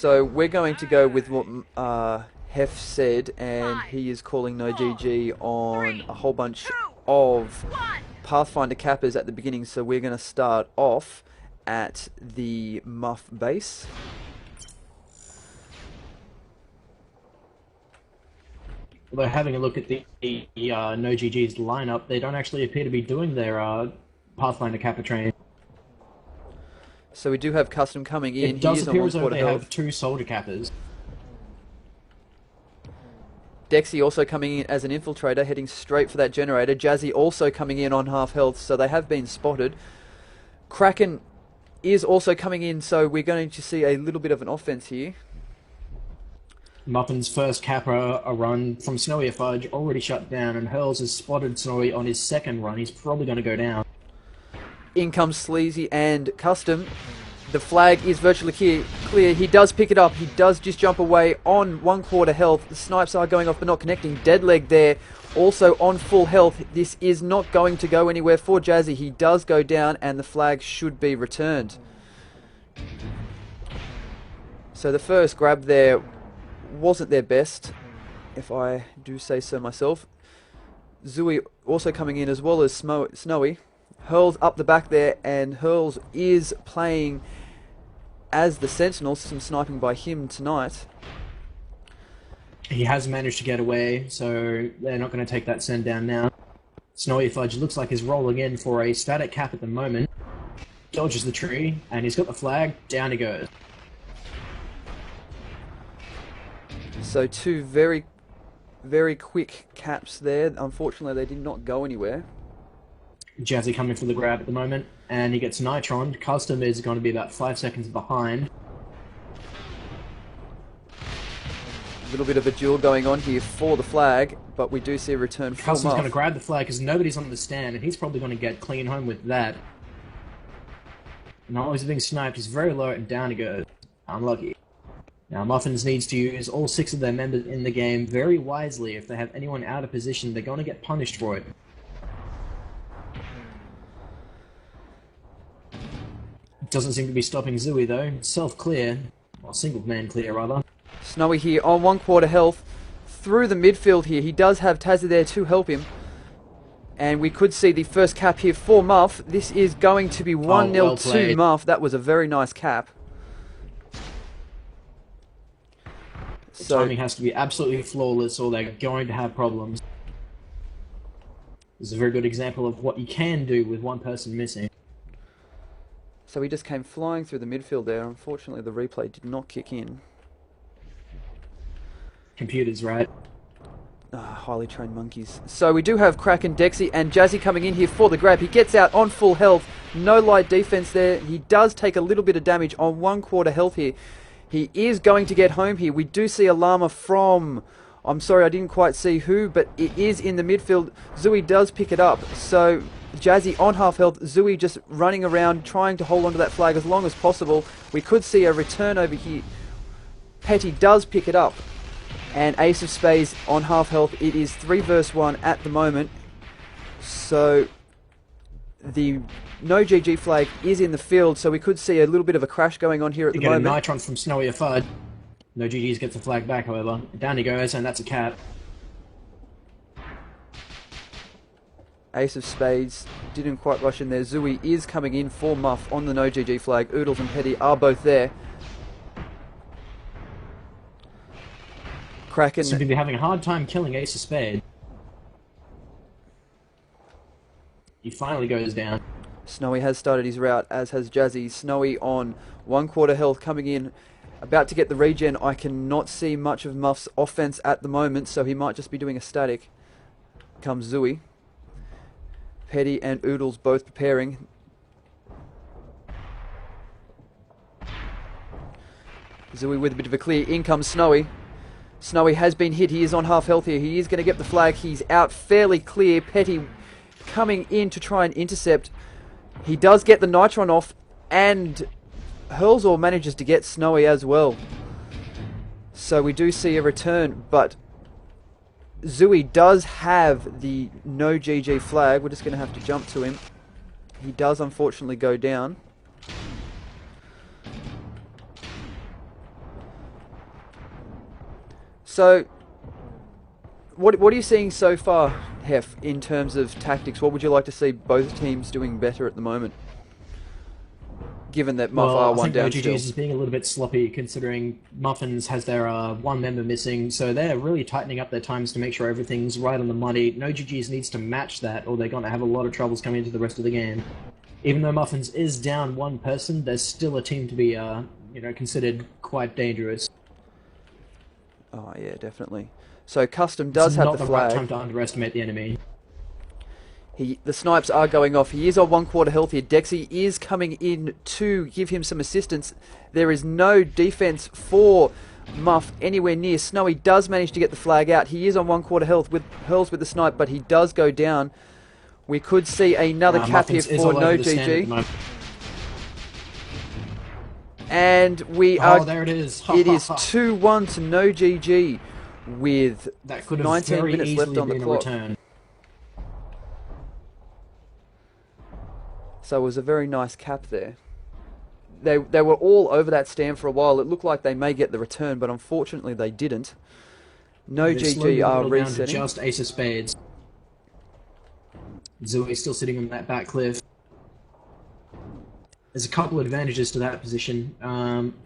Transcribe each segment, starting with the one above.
So we're going to go with what Hef said, and he is calling noGG on a whole bunch of Pathfinder cappers at the beginning. So we're going to start off at the Muff base. Although having a look at the noGG's lineup, they don't actually appear to be doing their Pathfinder Kappa train. So we do have Custom coming in. It does appear as though they have 2 Soldier Kappas. Dexy also coming in as an infiltrator, heading straight for that generator. Jazzy also coming in on half health, so they have been spotted. KraKen is also coming in, so we're going to see a little bit of an offense here. Muffin's first Kappa a run from Snowierfudge already shut down, and Hurls has spotted Snowy on his second run. He's probably going to go down. In comes Sleazy and Custom. The flag is virtually clear. He does pick it up. He does just jump away on 1/4 health. The snipes are going off but not connecting. Deadleg there, also on full health. This is not going to go anywhere for Jazzy. He does go down and the flag should be returned. So the first grab there wasn't their best, if I do say so myself. XOOEY also coming in as well as Snowy. Hurls up the back there, and Hurls is playing as the Sentinel. Some sniping by him tonight. He has managed to get away, so they're not going to take that send down now. Snowierfudge looks like he's rolling in for a static cap at the moment. Dodges the tree, and he's got the flag. Down he goes. So 2 very, very quick caps there. Unfortunately, they did not go anywhere. Jazzy coming for the grab at the moment, and he gets nitroned. Custom is going to be about 5 seconds behind. A little bit of a duel going on here for the flag, but we do see a return from Custom's Muff. going to grab the flag because nobody's on the stand, and he's probably going to get clean home with that. Now he's being sniped. He's very low, and down he goes. Unlucky. Now Muffins needs to use all 6 of their members in the game very wisely. If they have anyone out of position, they're going to get punished for it. Doesn't seem to be stopping XOOEY though. Self-clear. Or single-man clear, rather. Snowy here on 1/4 health. Through the midfield here. He does have Tazzie there to help him. And we could see the first cap here for Muff. This is going to be 1-0 well to played. Muff. That was a very nice cap. The So timing has to be absolutely flawless or they're going to have problems. This is a very good example of what you can do with one person missing. So he just came flying through the midfield there. Unfortunately, the replay did not kick in. Computers, right? Highly trained monkeys. So we do have KraKen, Dexy, and Jazzy coming in here for the grab. He gets out on full health. No light defense there. He does take a little bit of damage on 1/4 health here. He is going to get home here. We do see a llama from... I'm sorry, I didn't quite see who, but it is in the midfield. XOOEY does pick it up. So Jazzy on half health. XOOEY just running around, trying to hold onto that flag as long as possible. We could see a return over here. Petty does pick it up. And AceOfSpaces on half health. It is 3 versus 1 at the moment. So the noGG flag is in the field, so we could see a little bit of a crash going on here at the moment. You get a nitron from Snowierfudge. noGG gets the flag back, however. Down he goes, and that's a cap. AceOfSpaces didn't quite rush in there. XOOEY is coming in for Muff on the noGG flag. oodLes and Petty are both there. KraKen Seem to be having a hard time killing AceOfSpaces. He finally goes down. Snowy has started his route, as has Jazzy. Snowy on 1/4 health coming in. About to get the regen. I cannot see much of Muff's offense at the moment, so he might just be doing a static. Comes XOOEY. Petty and oodLes both preparing. XOOEY with a bit of a clear. In comes Snowy. Snowy has been hit. He is on half health here. He is going to get the flag. He's out fairly clear. Petty coming in to try and intercept. He does get the nitron off, and Hurlsor manages to get Snowy as well. So we do see a return, but XOOEY does have the noGG flag. We're just going to have to jump to him. He does unfortunately go down. So, what are you seeing so far, Hef, in terms of tactics? What would you like to see both teams doing better at the moment? Given that Muff are one down I think still. noGG's is being a little bit sloppy considering Muffins has their one member missing, so they're really tightening up their times to make sure everything's right on the money. noGG's needs to match that or they're going to have a lot of troubles coming into the rest of the game. Even though Muffins is down one person, there's still a team to be considered quite dangerous. Oh yeah, definitely. So Custom does have the flag. It's not the right time to underestimate the enemy. The snipes are going off. He is on 1/4 health here. Dexy is coming in to give him some assistance. There is no defense for Muff anywhere near. Snowy does manage to get the flag out. He is on 1/4 health with Hurls with the snipe, but he does go down. We could see another cap here for noGG. And we are... there it is. It is 2-1 to noGG with that could have 19 very minutes left on the been a clock. return. So it was a very nice cap there. They were all over that stand for a while. It looked like they may get the return, but unfortunately they didn't. noGG are resetting. Just Ace of Spades. XOOEY still sitting on that back cliff. There's a couple advantages to that position.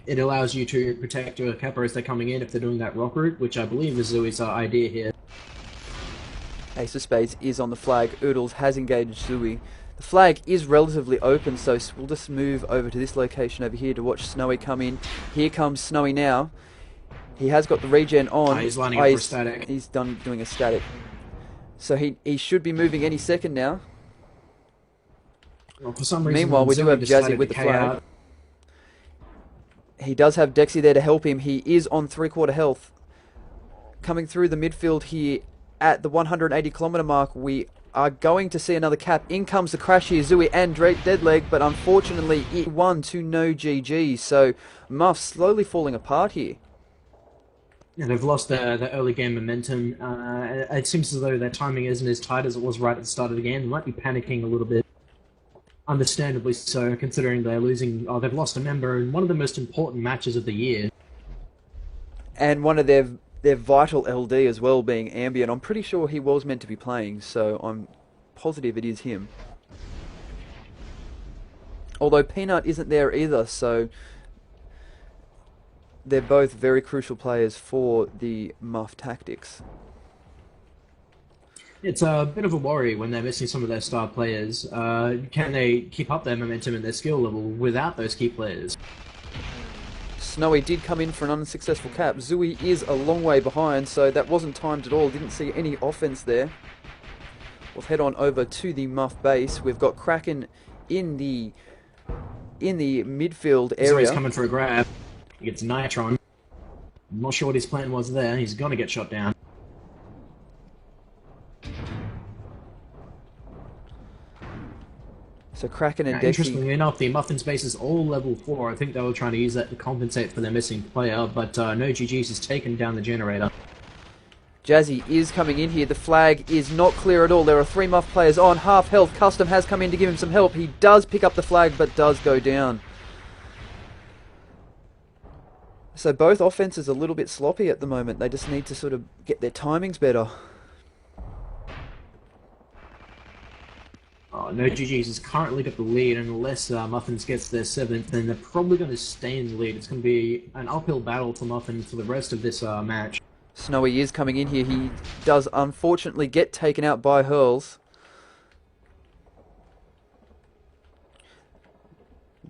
It allows you to protect your capper as they're coming in if they're doing that rock route, which I believe is XOOEY's idea here. Ace of Spades is on the flag. oodLes has engaged XOOEY. The flag is relatively open, so we'll just move over to this location over here to watch Snowy come in. Here comes Snowy now. He has got the regen on. He's lining up for a static. He's doing a static. So he should be moving any second now. Well, for some reason, meanwhile, we do have Jazzy with the flag. He does have Dexy there to help him. He is on 3/4 health. Coming through the midfield here at the 180 kilometer mark, we are going to see another cap. In comes the crash here, XOOEY and Deadled, but unfortunately it won to noGG. So Muff slowly falling apart here. Yeah, they've lost the early game momentum. It seems as though their timing isn't as tight as it was right at the start of the game. They might be panicking a little bit. Understandably so, considering they're losing. They've lost a member in one of the most important matches of the year. And one of their vital LD as well, being Ambient. I'm pretty sure he was meant to be playing, so I'm positive it is him. Although Peanut isn't there either, so they're both very crucial players for the Muff tactics. It's a bit of a worry when they're missing some of their star players. Can they keep up their momentum and their skill level without those key players? Snowy did come in for an unsuccessful cap. XOOEY is a long way behind, so that wasn't timed at all. Didn't see any offense there. We'll head on over to the Muff base. We've got KraKen in the midfield area. XOOEY's coming for a grab. He gets Nitron. I'm not sure what his plan was there. He's going to get shot down. So KraKen and Dexy... Interestingly enough, the Muffin space is all level 4. I think they were trying to use that to compensate for their missing player, but noGG's has taken down the generator. Jazzy is coming in here. The flag is not clear at all. There are 3 Muff players on half health. Custom has come in to give him some help. He does pick up the flag, but does go down. So both offenses are a little bit sloppy at the moment. They just need to sort of get their timings better. noGG's has currently got the lead, and unless Muffins gets their 7th, then they're probably going to stay in the lead. It's going to be an uphill battle for Muffins for the rest of this match. Snowy is coming in here. He does unfortunately get taken out by Hurls.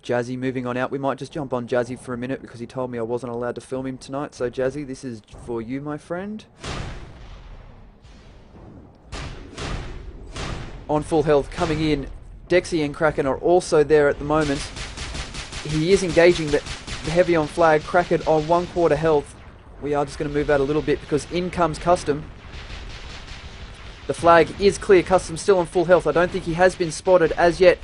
Jazzy moving on out. We might just jump on Jazzy for a minute because he told me I wasn't allowed to film him tonight. So Jazzy, this is for you, my friend. On full health, coming in. Dexy and KraKen are also there at the moment. He is engaging the heavy on flag. KraKen on 1/4 health. We are just going to move out a little bit because in comes Custom. The flag is clear. Custom still on full health. I don't think he has been spotted as yet.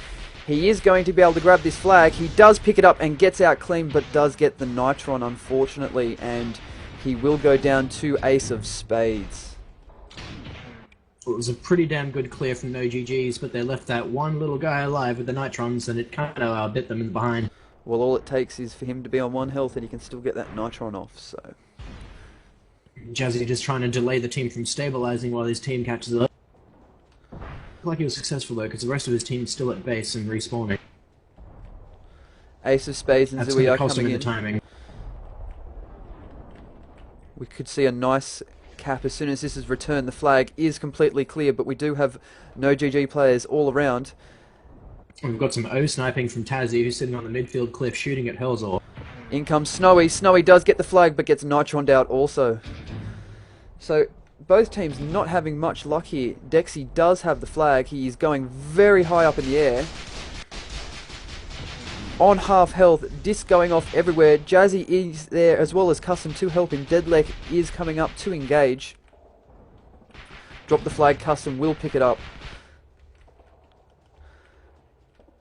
He is going to be able to grab this flag. He does pick it up and gets out clean, but does get the Nitron, unfortunately, and he will go down to Ace of Spades. It was a pretty damn good clear from noGG's, but they left that one little guy alive with the Nitrons, and it kind of bit them in the behind. Well, all it takes is for him to be on 1 health, and he can still get that Nitron off, so... Jazzy just trying to delay the team from stabilizing while his team catches up. Looked like he was successful though, because the rest of his team's still at base and respawning. AceOfSpaces and That's XOOEY going are to cost him coming in in. the timing. We could see a nice cap as soon as this is returned. The flag is completely clear, but we do have noGG players all around. We've got some O sniping from Tazzie, who's sitting on the midfield cliff shooting at Hellzor. In comes Snowy. Snowy does get the flag, but gets nitroned out also. So both teams not having much luck here. Dexy does have the flag. He is going very high up in the air. On half health, disc going off everywhere. Jazzy is there as well as Custom to help him. Deadled is coming up to engage. Drop the flag, Custom will pick it up.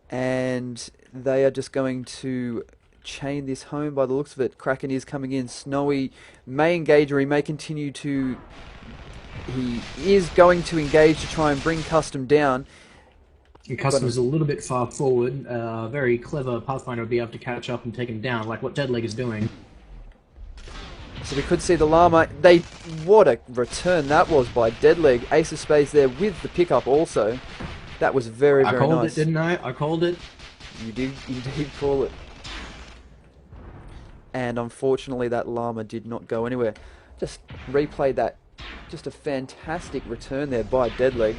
And they are just going to chain this home by the looks of it. KraKen is coming in. Snowy may engage, or he may continue to... He is going to engage to try and bring Custom down. And Custom is a little bit far forward. Very clever Pathfinder would be able to catch up and take him down, like what Deadled is doing. So we could see the llama. What a return that was by Deadled. AceOfSpaces there with the pickup also. That was very, very nice. I called it, didn't I? I called it. You did indeed call it. And unfortunately that llama did not go anywhere. Just replay that. Just a fantastic return there by Deadled.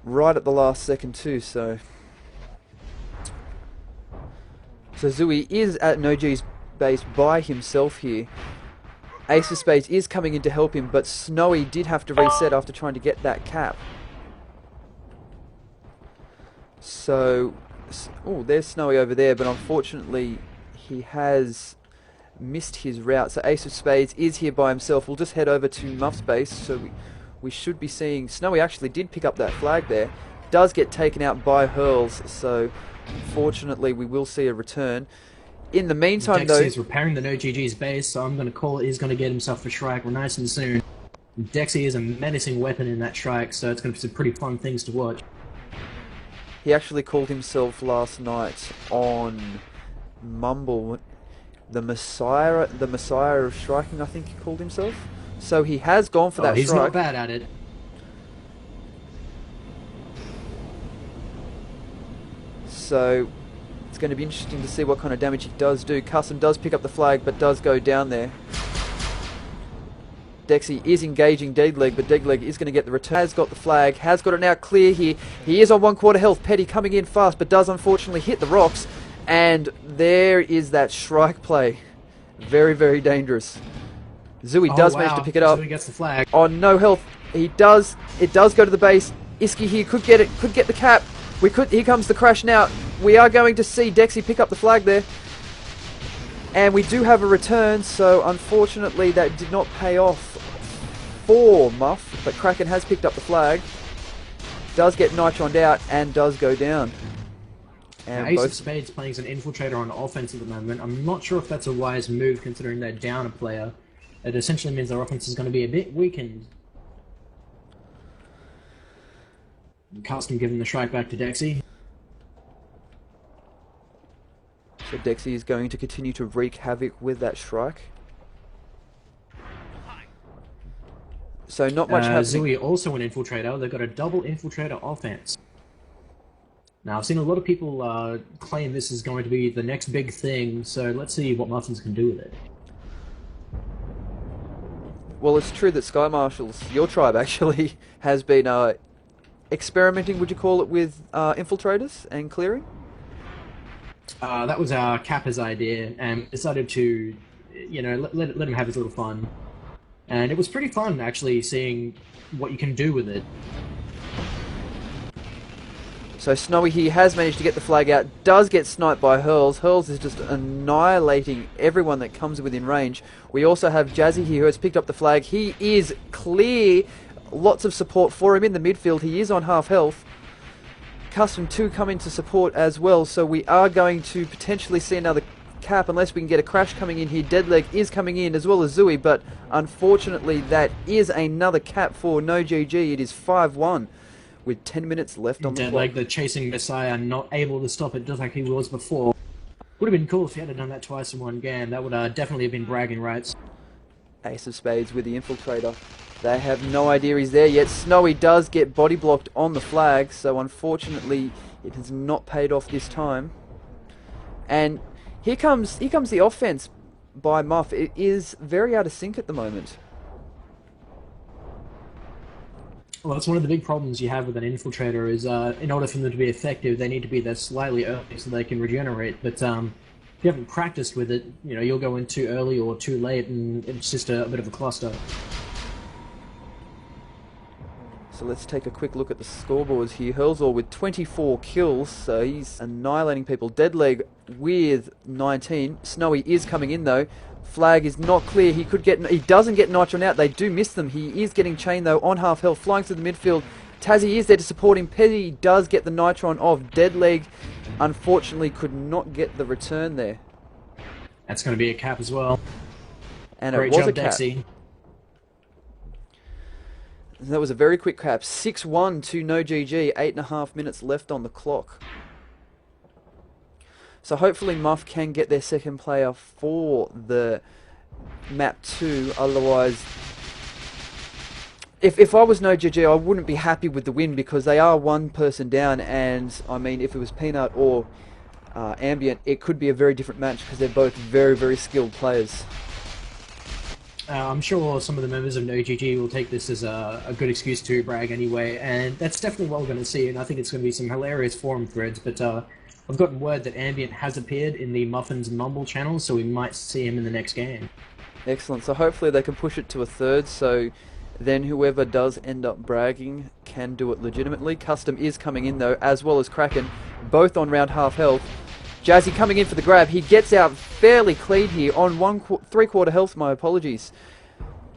Right at the last second too, so XOOEY is at noGG's base by himself here. AceOfSpaces is coming in to help him, but Snowy did have to reset after trying to get that cap. So, oh, there's Snowy over there, but unfortunately he has missed his route. So AceOfSpaces is here by himself. We'll just head over to Muff's base, so we should be seeing... Snowy actually did pick up that flag there. Does get taken out by Hurls, so fortunately we will see a return. In the meantime, though... Dexy is repairing the noGG's base, so I'm going to call it. He's going to get himself a strike nice and soon. Dexy is a menacing weapon in that strike, so it's going to be some pretty fun things to watch. He actually called himself last night on Mumble the Messiah of striking, I think he called himself. So he has gone for that he's strike. Not bad at it. So it's going to be interesting to see what kind of damage he does do. Custom does pick up the flag, but does go down there. Dexy is engaging Deadled, but Deadled is going to get the return. Has got the flag, has got it now clear here. He is on 1/4 health. Petty coming in fast, but does unfortunately hit the rocks. And there is that strike play. Very, very dangerous. XOOEY does manage to pick it up. XOOEY gets the flag. On no health. He does. It does go to the base. ISCARIOT here could get it. Could get the cap. Here comes the crash now. We are going to see Dexy pick up the flag there. And we do have a return, so unfortunately that did not pay off for Muff, but KraKen has picked up the flag. Does get nitroned out and does go down. And AceOfSpaces playing as an infiltrator on offense at the moment. I'm not sure if that's a wise move considering they're down a player. It essentially means their offense is going to be a bit weakened. Custom giving the strike back to Dexy. So Dexy is going to continue to wreak havoc with that strike. So not much happening. XOOEY also an infiltrator. They've got a double infiltrator offense. Now I've seen a lot of people claim this is going to be the next big thing, so let's see what Muffins can do with it. Well, it's true that Sky Marshals, your tribe actually, has been experimenting, would you call it, with infiltrators and clearing? That was our Kappa's idea, and decided to, you know, let him have his little fun. And it was pretty fun, actually, seeing what you can do with it. So Snowy here has managed to get the flag out, does get sniped by Hurls. Hurls is just annihilating everyone that comes within range. We also have Jazzy here who has picked up the flag. He is clear. Lots of support for him in the midfield. He is on half health. Custom 2 come in to support as well, so we are going to potentially see another cap unless we can get a crash coming in here. Deadled is coming in as well as XOOEY, but unfortunately that is another cap for noGG. It is 5-1 with 10 minutes left on the clock. Deadled, the chasing Messiah, not able to stop it just like he was before. Would have been cool if he had done that twice in one game. That would definitely have been bragging rights. Ace of Spades with the infiltrator. They have no idea he's there yet. Snowy does get body blocked on the flag, so unfortunately it has not paid off this time. And here comes the offense by Muff. It is very out of sync at the moment. Well, that's one of the big problems you have with an infiltrator is in order for them to be effective, they need to be there slightly early so they can regenerate. But if you haven't practiced with it, you'll go in too early or too late, and it's just a bit of a cluster. So let's take a quick look at the scoreboards here. Hurlsall with 24 kills, so he's annihilating people. Deadleg with 19. Snowy is coming in though. Flag is not clear. He doesn't get Nitron out. They do miss them. He is getting chained though on half health, flying through the midfield. Tazzie is there to support him. Petty does get the Nitron off. Deadleg unfortunately could not get the return there. That's going to be a cap as well. And Great it was job, a cap. Dexy. That was a very quick cap. 6-1 to noGG. 8.5 minutes left on the clock. So hopefully Muff can get their second player for the map 2. Otherwise, if I was noGG, I wouldn't be happy with the win because they are one person down. And I mean, if it was Peanut or Ambient, it could be a very different match because they're both very, very skilled players. I'm sure some of the members of noGG will take this as a good excuse to brag anyway, and that's definitely what we're going to see, and I think it's going to be some hilarious forum threads, but I've gotten word that Ambient has appeared in the Muffins Mumble channel, so we might see him in the next game. Excellent, so hopefully they can push it to a third, so then whoever does end up bragging can do it legitimately. Custom is coming in though, as well as KraKen, both on round half health. Jazzy coming in for the grab. He gets out fairly clean here on 3/4 health, my apologies.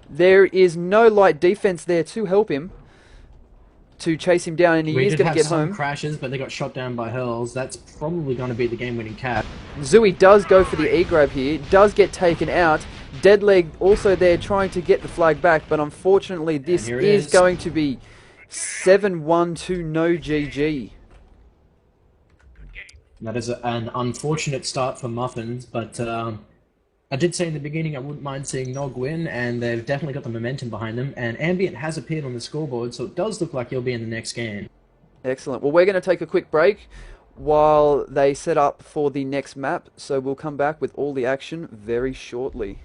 There is no light defense there to help him, to chase him down, and he is going to get home. Some crashes, but they got shot down by hurls. That's probably going to be the game-winning cap. XOOEY does go for the E-grab here, does get taken out. Deadleg also there trying to get the flag back, but unfortunately this is going to be 7-1 to noGG. That is an unfortunate start for Muffins, but I did say in the beginning I wouldn't mind seeing noGG win, and they've definitely got the momentum behind them, and Ambient has appeared on the scoreboard, so it does look like he'll be in the next game. Excellent. Well, we're going to take a quick break while they set up for the next map, so we'll come back with all the action very shortly.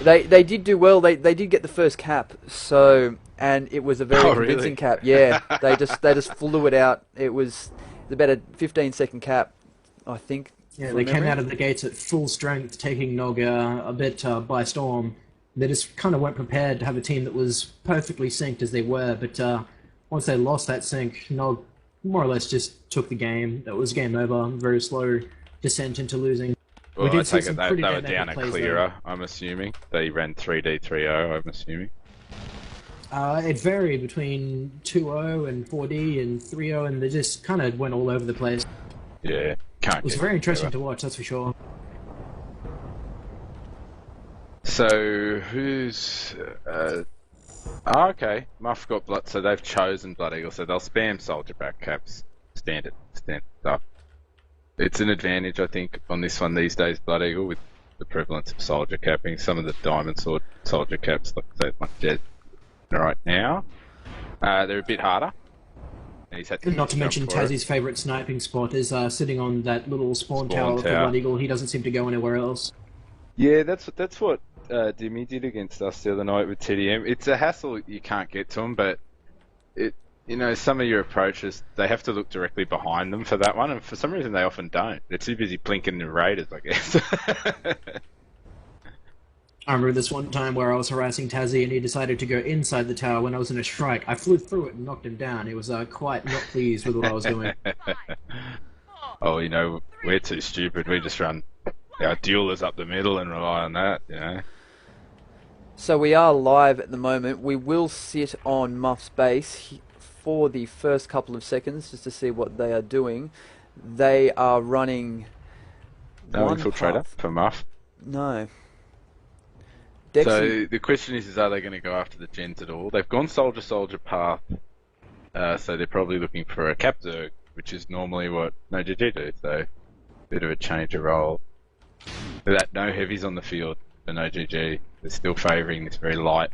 They did do well. They did get the first cap, so, and it was a very convincing cap. Yeah, they just flew it out. It was about a 15-second cap, I think. Yeah, they came out of the gates at full strength, taking noGG a bit by storm. They just kind of weren't prepared to have a team that was perfectly synced as they were, but once they lost that sync, noGG more or less just took the game. That was game over. Very slow descent into losing. Well, I take it they were down a clearer, I'm assuming. They ran 3D3-0, I'm assuming. It varied between 2-0 and 4D and 3-0, and they just kind of went all over the place. Yeah, it was very interesting to watch, that's for sure. So, who's... okay, Muff got Blood, so they've chosen Blood Eagle, so they'll spam Soldier back caps. Standard stuff. It's an advantage, I think, on this one these days, Blood Eagle, with the prevalence of Soldier capping. Some of the Diamond Sword Soldier caps, like Dead right now, they're a bit harder. And he's had to Not to mention Tazzie's favourite sniping spot is sitting on that little spawn tower for Blood Eagle. He doesn't seem to go anywhere else. Yeah, that's what Dimmy did against us the other night with TDM. It's a hassle, you can't get to them, but some of your approaches, they have to look directly behind them for that one, and for some reason they often don't. They're too busy blinking the raiders, I guess. I remember this one time where I was harassing Tazzie and he decided to go inside the tower when I was in a strike. I flew through it and knocked him down. He was quite not pleased with what I was doing. Oh, we're too stupid. We just run our duelers up the middle and rely on that, So we are live at the moment. We will sit on Muff's base for the first couple of seconds just to see what they are doing. They are running... No infiltrator for Muff? No. Dexy. So the question is are they going to go after the gens at all? They've gone soldier path, so they're probably looking for a cap Zerg, which is normally what noGG do. So Bit of a change of role. That no heavies on the field for noGG. They're still favouring this very light.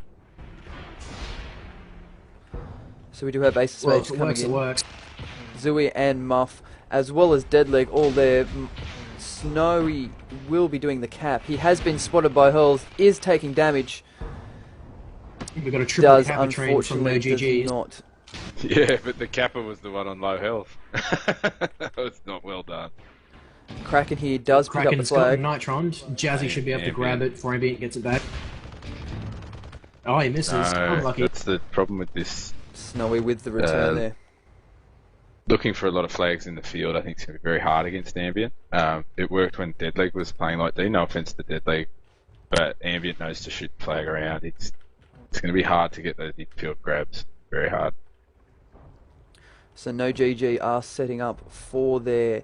So we do have Well, AceOfSpaces if it coming works, it in. works. XOOEY and Muff, as well as Deadleg, all there. Snowy will be doing the cap. He has been spotted by hurls, is taking damage. We've got a triple Does kappa train from unfortunately noGG. does not. Yeah, but the Kappa was the one on low health. That was not well done. KraKen here does pick up the KraKen's got flag. Nitron. Jazzy should be able to grab it before Ambient gets it back. Oh, he misses. No, Unlucky. that's the problem with this. Snowy with the return there. Looking for a lot of flags in the field, I think it's going to be very hard against Ambient. It worked when Deadleg was playing like D, no offense to Deadleg, but Ambient knows to shoot the flag around. It's going to be hard to get those infield grabs. Very hard. So noGG are setting up for their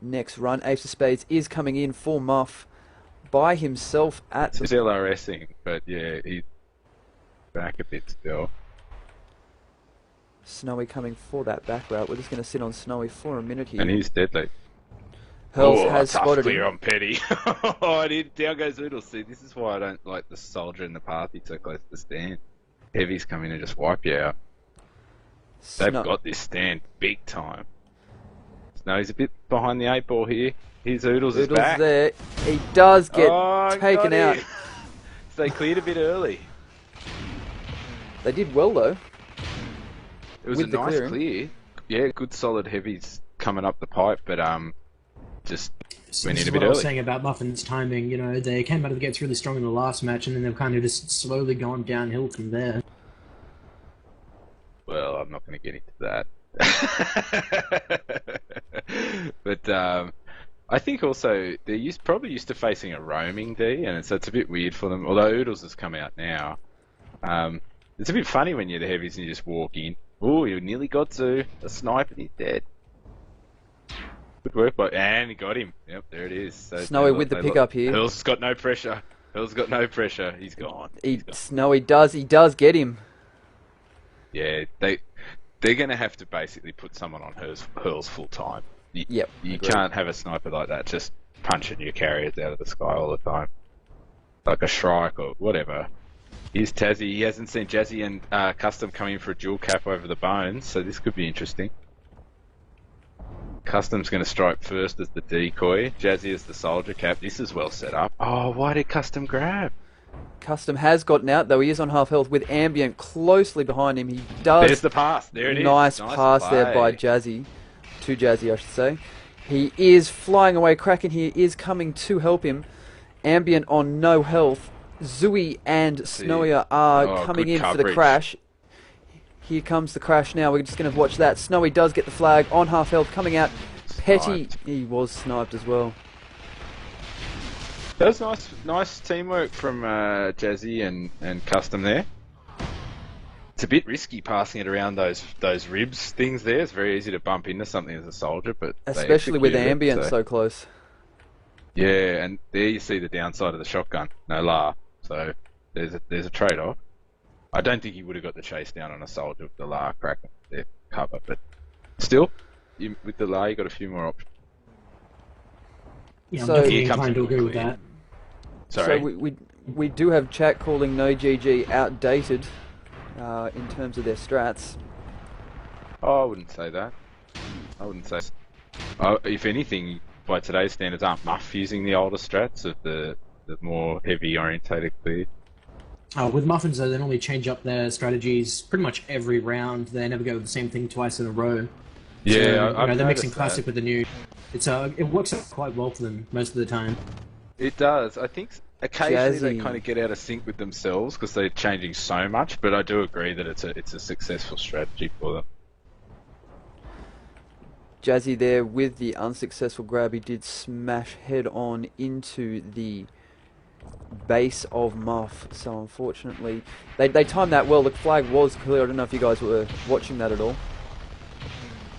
next run. AceOfSpaces is coming in for Muff by himself at He's LRSing, but yeah, he's back a bit still. Snowy coming for that back route. We're just going to sit on Snowy for a minute here. And he's Deadleg. Hurls has tough spotted clear him. on Petty. Oh, down goes oodLes. See, this is why I don't like the soldier in the party so close to the stand. Heavies come in and just wipe you out. They've got this stand big time. No, he's a bit behind the 8 ball here. Here's oodLes is back. There. He does get taken got out. it. So they cleared a bit early. They did well though. It was with a the nice clearing. clear. Yeah, good solid heavies coming up the pipe, but just So went this in is a what bit I was early. saying about Muffin's timing. You know, they came out of the gates really strong in the last match, and then they've kind of just slowly gone downhill from there. Well, I'm not going to get into that. But I think also they're probably used to facing a roaming D, and so it's a bit weird for them. Although oodLes has come out now, it's a bit funny when you're the heavies and you just walk in. Oh, you nearly got to a sniper, and he's dead. Good work, and he got him. Yep, there it is. So Snowy with the pickup here. Hurls has got no pressure. Hurls got no pressure. He's gone. Snowy does. He does get him. Yeah, they're going to have to basically put someone on Hurls full time. Yep. You agreed. can't have a sniper like that just punching your carriers out of the sky all the time. Like a Shrike or whatever. Here's Tazzie. He hasn't seen Jazzy and Custom come in for a dual cap over the bones, so this could be interesting. Custom's going to strike first as the decoy. Jazzy is the soldier cap. This is well set up. Oh, why did Custom grab? Custom has gotten out though. He is on half health with Ambient closely behind him. He does. There's the pass. There it is. Nice pass play. there by Jazzy. To Jazzy, I should say. He is flying away. KraKen here is coming to help him. Ambient on no health. XOOEY and Snowy are coming good in for the coverage. crash. Here comes the crash now. We're just going to watch that. Snowy does get the flag on half health coming out. Petty, Sniped. he was sniped as well. That was nice teamwork from Jazzy and Custom there. It's a bit risky passing it around those ribs things there. It's very easy to bump into something as a soldier, but they Especially with executed it, Ambient so close. Yeah, and there you see the downside of the shotgun. No la. So there's a trade-off. I don't think he would have got the chase down on a soldier with the la KraKen there cover, but still, with the la you got a few more options. Yeah, I'm So- definitely Here comes inclined to a agree with quick that. Sorry. So we do have chat calling noGG outdated in terms of their strats. Oh, I wouldn't say that. I wouldn't say. If anything, by today's standards, aren't Muff using the older strats of the more heavy orientated clear? With Muffins, though, they normally change up their strategies pretty much every round. They never go with the same thing twice in a row. Yeah, So, I've they're mixing noticed classic that. with the new. It works out quite well for them most of the time. It does. I think occasionally they Jazzy. kind of get out of sync with themselves because they're changing so much. But I do agree that it's a successful strategy for them. Jazzy there with the unsuccessful grab. He did smash head on into the base of Muff. So unfortunately, they timed that well. The flag was clear. I don't know if you guys were watching that at all.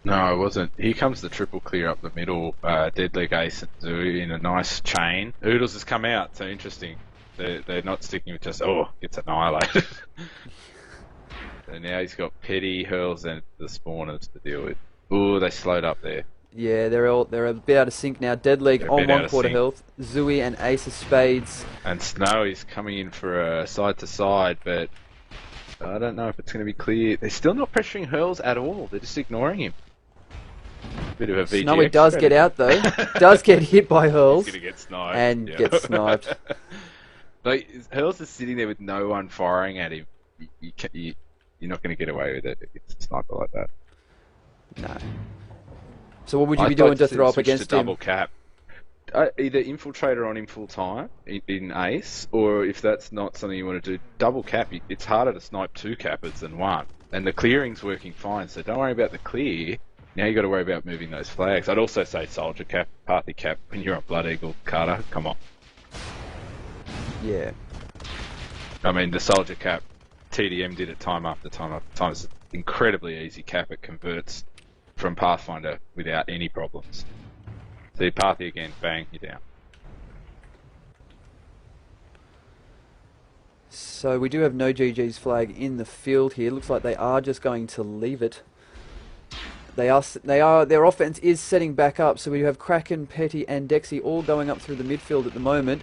No, I wasn't. Here comes the triple clear up the middle. Deadleg, Ace, and XOOEY in a nice chain. oodLes has come out, so interesting. They're not sticking with just, gets annihilated. So now he's got Petty, Hurls, and the spawners to deal with. Ooh, they slowed up there. Yeah, they're a bit out of sync now. Deadleg They're a on bit out 1 of quarter sync. health. XOOEY and AceOfSpaces. And Snowy's coming in for a side to side, but I don't know if it's going to be clear. They're still not pressuring Hurls at all. They're just ignoring him. Bit of a VGX Snowy does strategy. get out though. Does get hit by Hurls. He's going to get sniped. And yeah. gets sniped. Like, Hurls is sitting there with no one firing at him. You're not going to get away with it if it's a sniper like that. No. So what would you I'd be doing like to see throw them up switch to against him? double cap. Either infiltrator on him full time in Ace, or if that's not something you want to do, double cap. It's harder to snipe 2 cappers than 1, and the clearing's working fine. So don't worry about the clear. Now you got to worry about moving those flags. I'd also say soldier cap, Parthy cap when you're on Blood Eagle, Carter. Come on. Yeah. I mean, the soldier cap, TDM did it time after time after time. It's an incredibly easy cap. It converts from Pathfinder without any problems. See, Parthy again, bang, you're down. So we do have noGG's flag in the field here. Looks like they are just going to leave it. Their offense is setting back up, so we have KraKen, Petty and Dexy all going up through the midfield at the moment.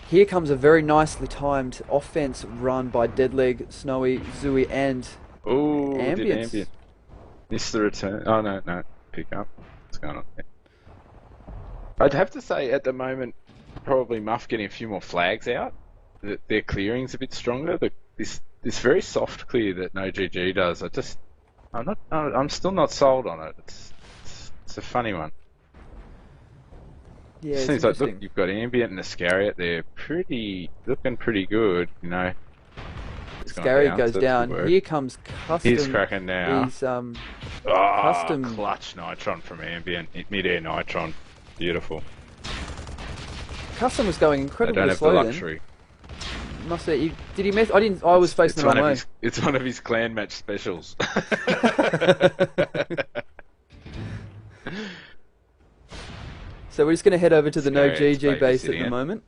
Here comes a very nicely timed offense run by Deadleg, Snowy, XOOEY and Ooh, Ambient. Ambient. Missed the return. Oh, no. Pick up. What's going on there? I'd have to say, at the moment, probably Muff getting a few more flags out. Their clearing's a bit stronger. This very soft clear that noGG does, I'm still not sold on it. It's a funny one. Yeah, It it's seems like, interesting. look, you've got Ambient and ISCARIOT. They're looking pretty good, you know. It's gone ISCARIOT goes so that's down. good work. Here comes Custom. Here's KraKen now. He's Custom Custom. clutch Nitron from Ambient. Midair Nitron. Beautiful. Custom was going I incredibly don't have the slow then. luxury. Must say, did he miss? I was facing the wrong way. It's one of his clan match specials. So we're just going to head over to the ISCARIOT's noGG base at babysitting the it. moment,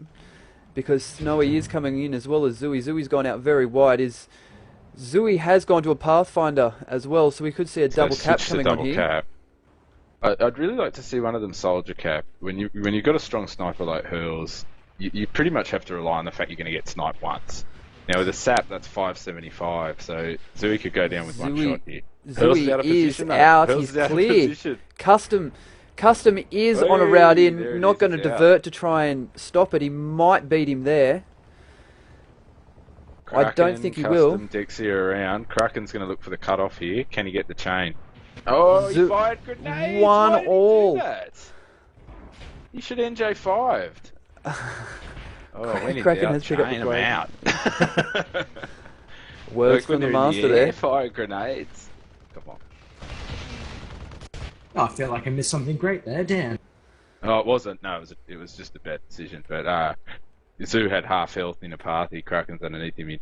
because Snowy is coming in as well as XOOEY. XOOEY's gone out very wide. XOOEY has gone to a Pathfinder as well, so we could see a double cap Switch to coming on double here. cap. I'd really like to see one of them soldier cap. When you've got a strong sniper like Hurls, you pretty much have to rely on the fact you're going to get sniped once. Now with a sap, that's 575, so XOOEY could go down with one shot here. Hurls XOOEY out of is position, though. out. Hurls He's is out of clear. position. Custom is on a Hey, route there in. it Not is, going to it's out. divert to try and stop it. He might beat him there. I don't KraKen, think he will. Custom, Dexy are around. KraKen's going to look for the cutoff here. Can he get the chain? Oh, he fired grenades! 1 Why did all. he do that? He should NJ5'd. Oh, when in KraKen doubt, has picked up the chain him flag. out. Words Like when from the they're in master air, there. fire grenades. Come on. Oh, I feel like I missed something great there, Dan. Oh, it wasn't. No, it was just a bad decision. But Zoo had half health in a Parthy. KraKen's underneath him in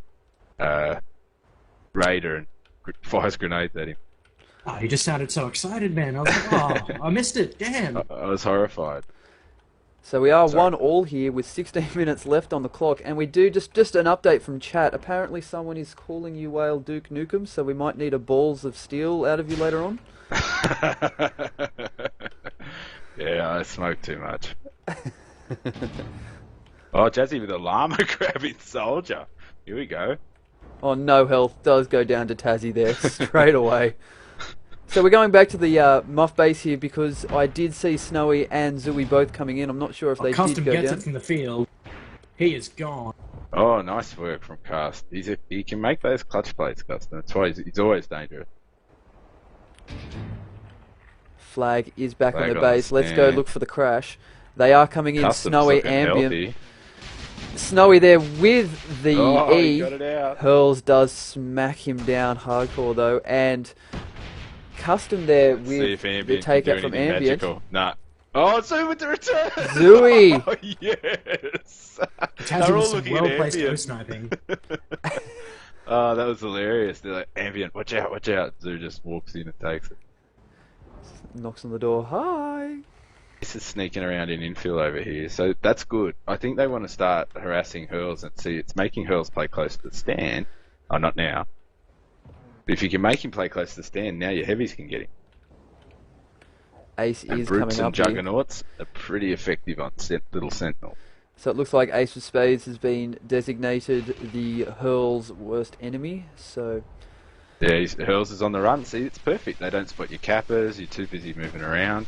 Raider and fires grenades at him. Oh, you just sounded so excited, man. I was like, oh, I missed it. Damn. I was horrified. So we are Sorry. 1-1 here with 16 minutes left on the clock, and we do just an update from chat. Apparently someone is calling you Whale Duke Nukem, so we might need a balls of steel out of you later on. Yeah, I smoked too much. Oh, Jazzy with a llama grabbing soldier. Here we go. Oh, no health does go down to Tazzie there straight away. So we're going back to the Muff base here because I did see Snowy and XOOEY both coming in. I'm not sure if they did Custom go gets down. it from the field. He is gone. Oh, nice work from Cast. He can make those clutch plays, Custom. That's why he's always dangerous. Flag is back on Flag the on base. the Let's go stand. look for the crash. They are coming in. Custom's Snowy, looking ambient. healthy. Snowy there with the Oh, E. he got it out. Hurls does smack him down hardcore though, and Custom there Let's see if with the Ambient can do takeout from anything ambient. magical. Nah. Oh, Zoo with the return! XOOEY! Oh, yes! Tazzie They're with all some looking at well-placed ambient. sniping. Oh, that was hilarious. They're like, ambient, watch out, watch out. Zoo just walks in and takes it. Knocks on the door. Hi. This is sneaking around in infill over here, so that's good. I think they want to start harassing Hurls and see it's making Hurls play close to the stand. Oh, not now. But if you can make him play close to the stand, now your heavies can get him. Ace And is Brutes coming and up here. Juggernauts are pretty effective on little Sentinel. So it looks like AceOfSpaces has been designated the Hurl's worst enemy. So Yeah, Hurls is on the run. See, it's perfect. They don't spot your cappers. You're too busy moving around.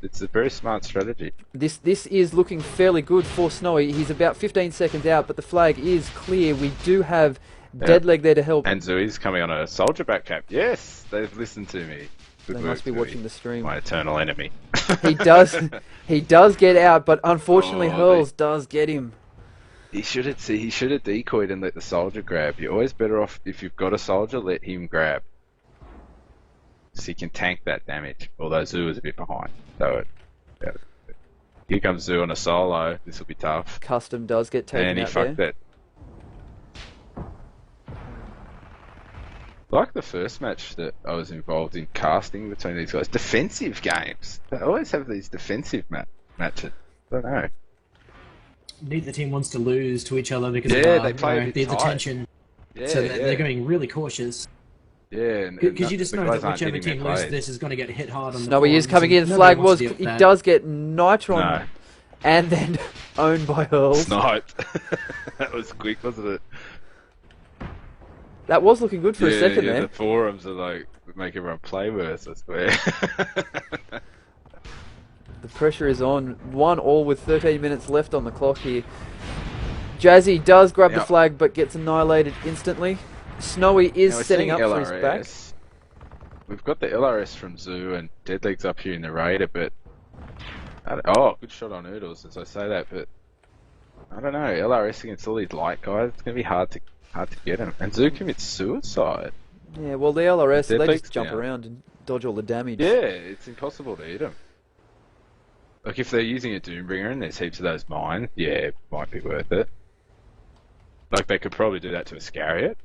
It's a very smart strategy. this is looking fairly good for Snowy. He's about 15 seconds out, but the flag is clear. We do have Deadleg there to help. And Zooey's coming on a soldier back cap. Yes, they've listened to me. Good They work, must be Zooey, watching the stream. my eternal enemy. He does get out, but unfortunately Hurls does get him. He should have decoyed and let the soldier grab. You're always better off if you've got a soldier, let him grab, so he can tank that damage. Although Zoo is a bit behind, so here comes Zoo on a solo. This will be tough. Custom does get taken And he out fucked there. it. Like the first match that I was involved in casting between these guys, defensive games. They always have these defensive matches. I don't know. Neither team wants to lose to each other because Yeah, of they play a bit the tight. tension. Yeah, So they're going really cautious. Yeah, Because you just the know guys that aren't whichever getting their team loses plays. this is going to get hit hard on the Snowy is pawns, coming and in. nobody Flag wants was. to deal with He that. does get Nitron No, and then owned by Hurls. sniped. That was quick, wasn't it? That was looking good for a second yeah, there. the forums are like make everyone play worse, I swear. The pressure is on. 1-1 with 13 minutes left on the clock here. Jazzy does grab the Yep. flag but gets annihilated instantly. Snowy is Now we're setting seeing up for his back. LRS. We've got the LRS from Zoo and Deadleg's up here in the Raider, but oh, good shot on oodLes as I say that, but I don't know. LRS against all these light guys, it's gonna be hard to get him. And Zoo commits suicide. Yeah, well the LRS, they Deadleg's just jump down. around and dodge all the damage. Yeah, it's impossible to hit him. Like if they're using a Doombringer and there's heaps of those mines, yeah, it might be worth it. Like they could probably do that to ISCARIOT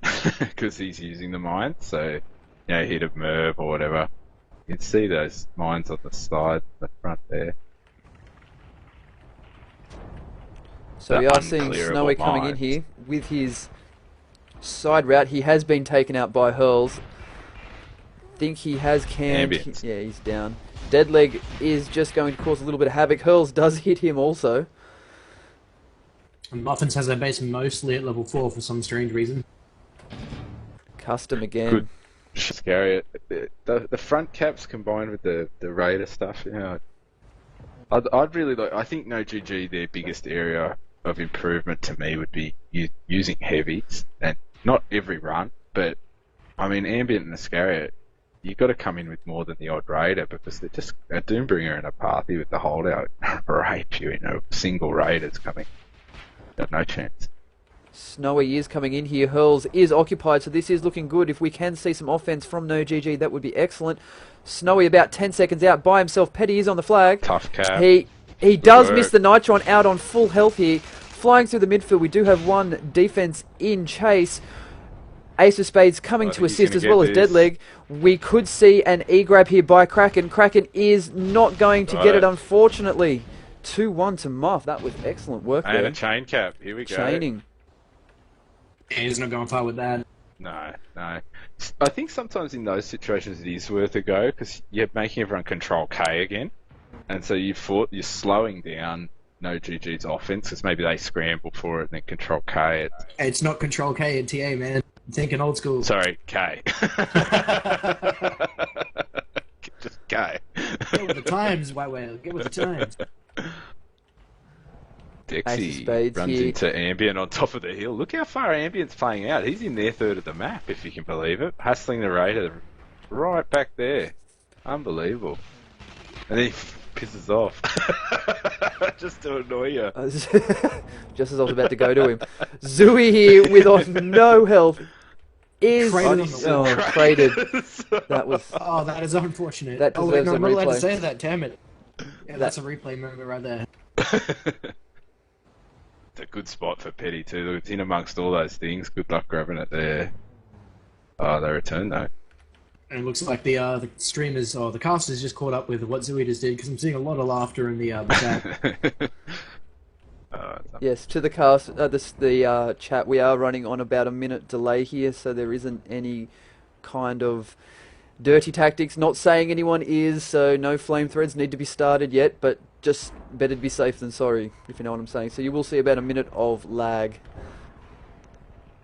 because he's using the mines. So, you know, hit a Merv or whatever. You can see those mines on the side, the front there. So The we are seeing unclearable Snowy coming in mines. here with his side route. He has been taken out by Hurls. Think he has canned. Ambient. Yeah, he's down. Deadleg is just going to cause a little bit of havoc. Hurls does hit him also. And Muffins has their base mostly at level 4 for some strange reason. Custom again. Good. ISCARIOT. The front caps combined with the Raider stuff, you know. I'd really like. I think noGG, their biggest area of improvement to me would be using heavies, and not every run, but I mean ambient and ISCARIOT. You've got to come in with more than the odd Raider because they're just a Doombringer and a Parthy with the holdout rape you in a single Raiders coming. Got no chance. Snowy is coming in here. Hurls is occupied, so this is looking good. If we can see some offense from noGG, that would be excellent. Snowy about 10 seconds out by himself. Petty is on the flag. Tough cap. He does work. miss the Nitron out on full health here. Flying through the midfield, we do have one defense in chase. Ace of Spades coming I to think he's assist gonna as well as get this. Deadleg. We could see an E-grab here by KraKen. KraKen is not going to get it, unfortunately. 2-1 to Muff. That was excellent work And there. a chain cap. Here we go. Chaining. Yeah, he's not going far with that. No. I think sometimes in those situations it is worth a go because you're making everyone control K again, and so you're slowing down noGG's offense because maybe they scramble for it and then control K. It's not Control K and TA, man. I'm thinking old school. Sorry, K. Just K. Get with the times, White Whale. Get with the times. Ace of Dexy Spades runs here. into Ambient on top of the hill. Look how far Ambient's playing out. He's in their third of the map, if you can believe it. Hustling the Raider right back there. Unbelievable. And then he pisses off. Just to annoy you. Just as I was about to go to him. Zooey here with no health is Crated on the wall. crated. That was Oh, that is unfortunate. That oh, wait, deserves no, a I'm not allowed to replay. say that, damn it. Yeah, that's a replay moment right there. It's a good spot for Petty too. It's in amongst all those things. Good luck grabbing it there. Oh, they return though. And it looks like the streamers or the casters just caught up with what Zooey just did because I'm seeing a lot of laughter in the chat. yes to the cast. The chat. We are running on about a minute delay here, so there isn't any kind of Dirty tactics, not saying anyone is, so no flame threads need to be started yet, but just better to be safe than sorry, if you know what I'm saying. So you will see about a minute of lag.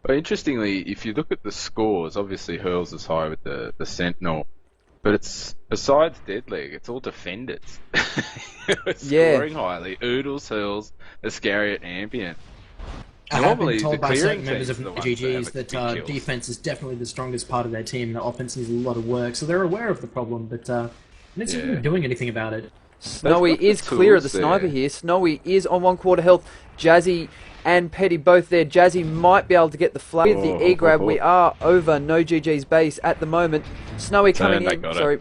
But interestingly, if you look at the scores, obviously Hurls is high with the Sentinel, but it's, besides Deadleg, it's all defenders. Scoring highly. oodLes, Hurls, ISCARIOT, ambient. I have been Normally, told the by certain clearing members teams of are the ones that have noGGs that big kills. defense is definitely the strongest part of their team. The offense needs a lot of work, so they're aware of the problem, but they're not seem to be doing anything about it. Snowy is clear of the sniper here. Snowy is on 1/4 health. Jazzy and Petty both there. Jazzy might be able to get the flag. With the E-grab, we are over noGG's base at the moment. Snowy coming in. Sorry.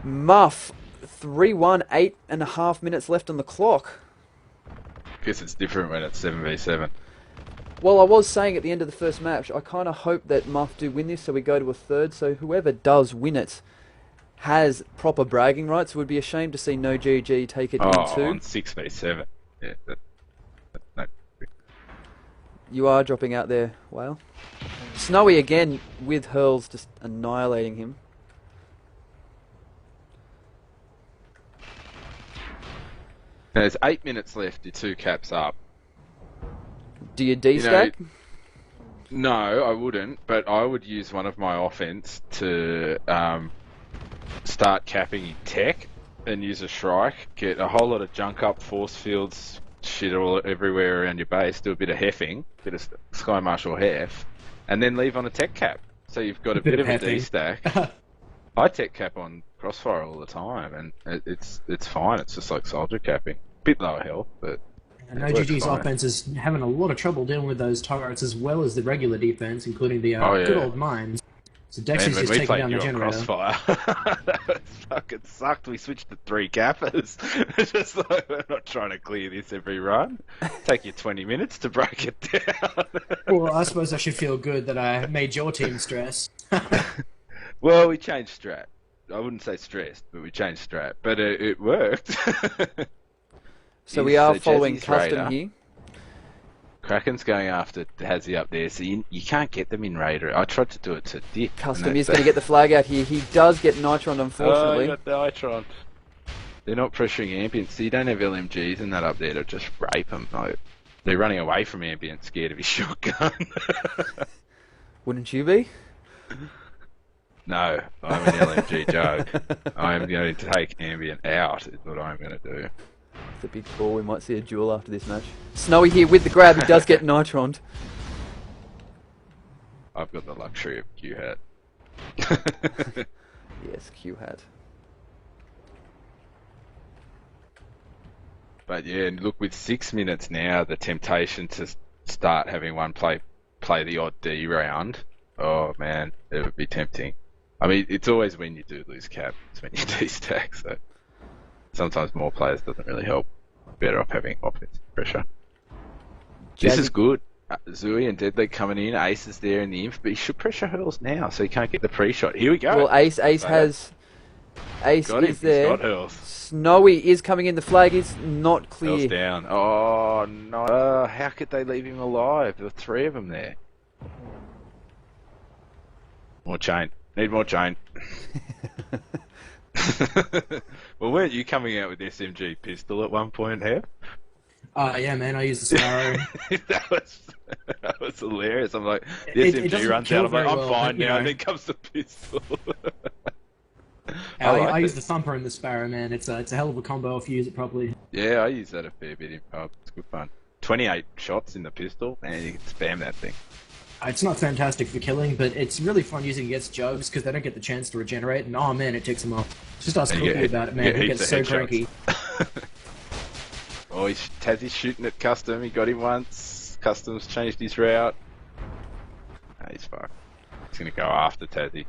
Muff, 3-1, 8.5 minutes left on the clock. Guess it's different when it's 7v7. Well, I was saying at the end of the first match, I kind of hope that Muff do win this, so we go to a third. So whoever does win it has proper bragging rights. It would be a shame to see noGG take it in two. On 6v7. Yeah, that's no. You are dropping out there, Whale. Snowy again with Hurls just annihilating him. Now, there's 8 minutes left, your 2 caps up. Do you D-stack? No, I wouldn't, but I would use one of my offense to start capping in tech and use a Shrike, get a whole lot of junk up, force fields, shit all everywhere around your base, do a bit of heffing, bit of Sky Marshal hef, and then leave on a tech cap. So you've got a bit of a D-stack. I tech cap on Crossfire all the time, and it's fine. It's just like soldier capping. Bit lower health, but noGG's offense is having a lot of trouble dealing with those turrets as well as the regular defense, including the good old mines. So Dexy's just taking down the generator. Crossfire, that fucking sucked. We switched to 3 cappers. It's just like, we're not trying to clear this every run. Take you 20 minutes to break it down. Well, I suppose I should feel good that I made your team stress. Well, we changed strat. I wouldn't say stressed, but we changed strat. But it worked. So we are following custom here. KraKen's going after Tazzie up there, so you can't get them in Raider. I tried to do it to Dick. Custom is going to get the flag out here. He does get Nitron, unfortunately. Oh, he got the Nitron. They're not pressuring ambient, so you don't have LMGs and that up there to just rape them. No. They're running away from ambient, scared of his shotgun. Wouldn't you be? No, I'm an LMG Joe. I'm going to take ambient out, is what I'm going to do. It's a big ball. We might see a duel after this match. Snowy here with the grab. He does get Nitroned. I've got the luxury of Q-Hat. Yes, Q-Hat. But yeah, look, with 6 minutes now, the temptation to start having one play the odd D round, oh man, it would be tempting. I mean, it's always when you do lose cap, it's when you D-stack, so sometimes more players doesn't really help. Better off having offensive pressure. This is good. XOOEY and Deadled coming in, Ace is there in the inf, but he should pressure Hurls now, so he can't get the pre-shot. Here we go. Well, Ace is there. Got Hurls. Snowy is coming in. The flag is not clear. Hurls down. Oh no! How could they leave him alive? There were 3 of them there. More chain. Need more chain. Well, weren't you coming out with SMG pistol at one point, Hev? Yeah, man, I use the Sparrow. that was hilarious. I'm like, the SMG runs out. I'm like, I'm fine now. And then comes the pistol. I use the Thumper and the Sparrow, man. It's a hell of a combo if you use it properly. Yeah, I use that a fair bit in pub. It's good fun. 28 shots in the pistol, and you can spam that thing. It's not fantastic for killing, but it's really fun using against jugs because they don't get the chance to regenerate, and oh man, it ticks them off. Just ask Cookie about it, man. He gets so cranky. Oh, Tazzie's shooting at Custom. He got him once. Custom's changed his route. Nah, he's fucked. He's going to go after Tazzie.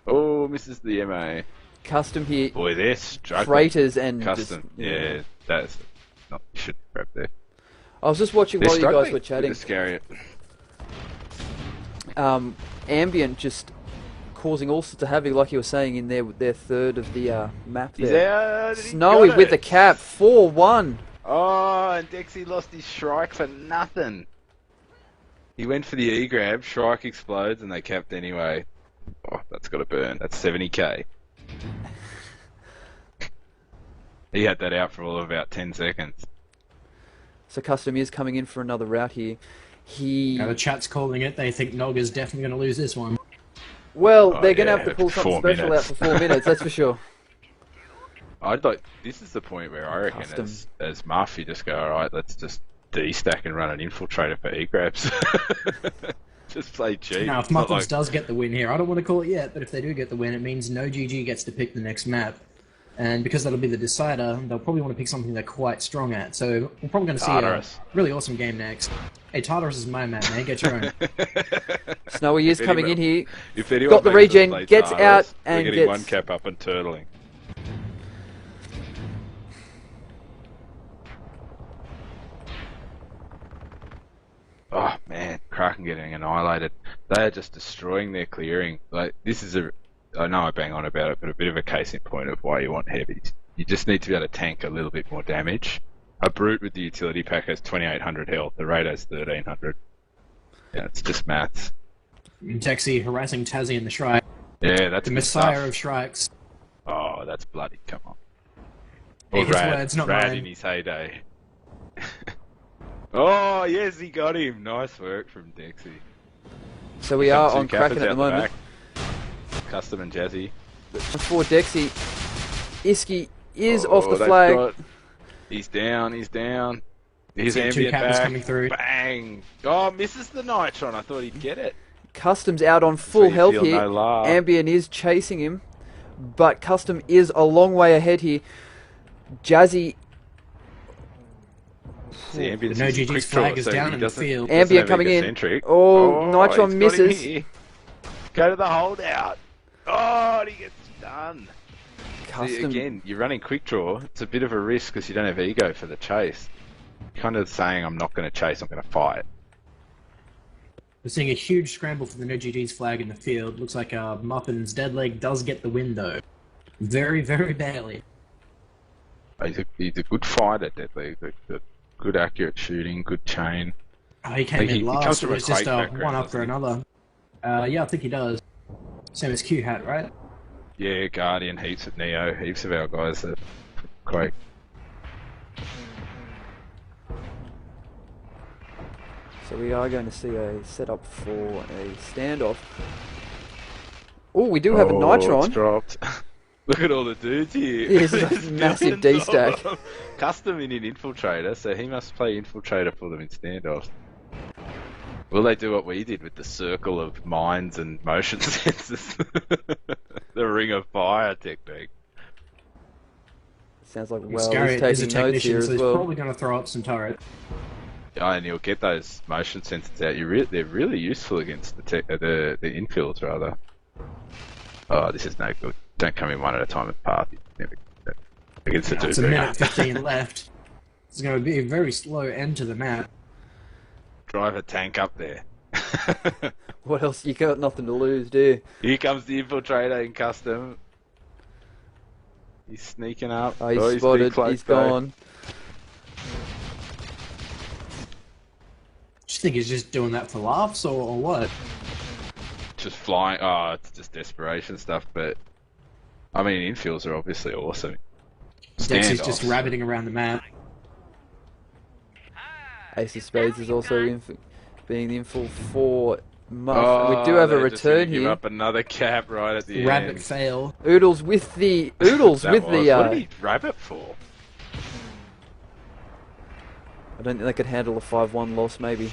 Oh, misses the MA. Custom here. Boy, they're struggling. Freighters and Custom. Yeah, that's not. You shouldn't grab there. I was just watching while you guys were chatting. ISCARIOT. Ambient just causing all sorts of havoc, like you were saying, in their third of the map there. Snowy with the cap, 4-1. Oh, and Dexy lost his Shrike for nothing. He went for the E-grab, Shrike explodes, and they capped anyway. Oh, that it's got to burn. That's 70k. He had that out for all of about 10 seconds. So Custom is coming in for another route here. He... Now the chat's calling it. They think Nog is definitely going to lose this one. Well, Oh, they're going to yeah, have to pull something 4 special minutes. out for 4 minutes, that's for sure. I'd like. This is the point where I reckon, Custom. as Muff, you just go, all right, let's just destack and run an infiltrator for e-grabs. Just play cheap. Now, if It's not Muffles like- does get the win here, I don't want to call it yet, but if they do get the win, it means noGG gets to pick the next map. And because that'll be the decider, they'll probably want to pick something they're quite strong at. So we're probably going to see Tartarus. a really awesome game next. Hey, Tartarus is my map, man. Get your own. Snowy is If coming anyone- in here. If anyone Got the makes us regen, play gets Tartarus, out and we're getting gets- 1 cap up and turtling. Oh man, KraKen getting annihilated. They are just destroying their clearing. Like this is I know I bang on about it, but a bit of a case in point of why you want heavies. You just need to be able to tank a little bit more damage. A brute with the utility pack has 2800 health. The raid has 1300. Yeah, it's just maths. Dexy harassing Tazzie in the Shrike. Yeah, that's The good messiah stuff. of Shrikes. Oh, that's bloody. Come on. His Rad, words, not Rad mine. in his heyday. Oh yes, he got him. Nice work from Dexy. So we are on Two KraKen cappers at the out moment. back. Custom and Jazzy. For Dexy, ISCARIOT is off the they've flag. got- He's down. He's down. Here's See two ambient cappers back. coming through. Bang! Oh, misses the nitron. I thought he'd get it. Custom's out on full you health feel here. no love. Ambient is chasing him, but Custom is a long way ahead here. Jazzy, See, ambient The noGG's flag is down in the field. Ambient coming in. Oh, Nitron he's got misses. him here. Go to the holdout. Oh, and he gets done. See, Custom. again, you're running quick draw. It's a bit of a risk because you don't have ego for the chase. Kind of saying, I'm not going to chase, I'm going to fight. We're seeing a huge scramble for the noGG's flag in the field. Looks like Muffin's dead leg does get the win, though. Very, very barely. He's a good fighter, Deadled. Good accurate shooting, good chain. Oh, he I came think in he last. comes It from a was just Quake background, one after doesn't he? another. Yeah, I think he does. Same as Q hat, right? Yeah, Guardian, heaps of Neo, heaps of our guys that Quake. So we are going to see a setup for a standoff. Oh, we do have a It's Nitron. dropped. Look at all the dudes here. Yes, There's massive billions of D-stack. them. Custom in an infiltrator, so he must play infiltrator for them in standoffs. Will they do what we did with the circle of mines and motion sensors? The ring of fire technique. Sounds like Wells ISCARIOT is a taking notes here technician, so as he's well. probably going to throw up some turrets. Yeah, and you'll get those motion sensors out. They're really useful against the infills, rather. Oh, this is no good. Don't come in one at a time with path. Against the It's a two. minute 15 left. It's going to be a very slow end to the map. Drive a tank up there. What else? You got nothing to lose, do you? Here comes the infiltrator in custom. He's sneaking up. Oh, he's pretty spotted. close He's though. gone. Do you think he's just doing that for laughs or what? Just flying. Oh, it's just desperation stuff. But I mean, infills are obviously awesome. Dexy's Standoffs. just rabbiting around the map. AceOfSpaces is also being the infil for Muff. Oh, we do have a they're just gonna return give here. up another cap right at the Rabbit end. fail. oodLes with the oodLes That with was. the. What did he rabbit for? I don't think they could handle a 5-1 loss. Maybe.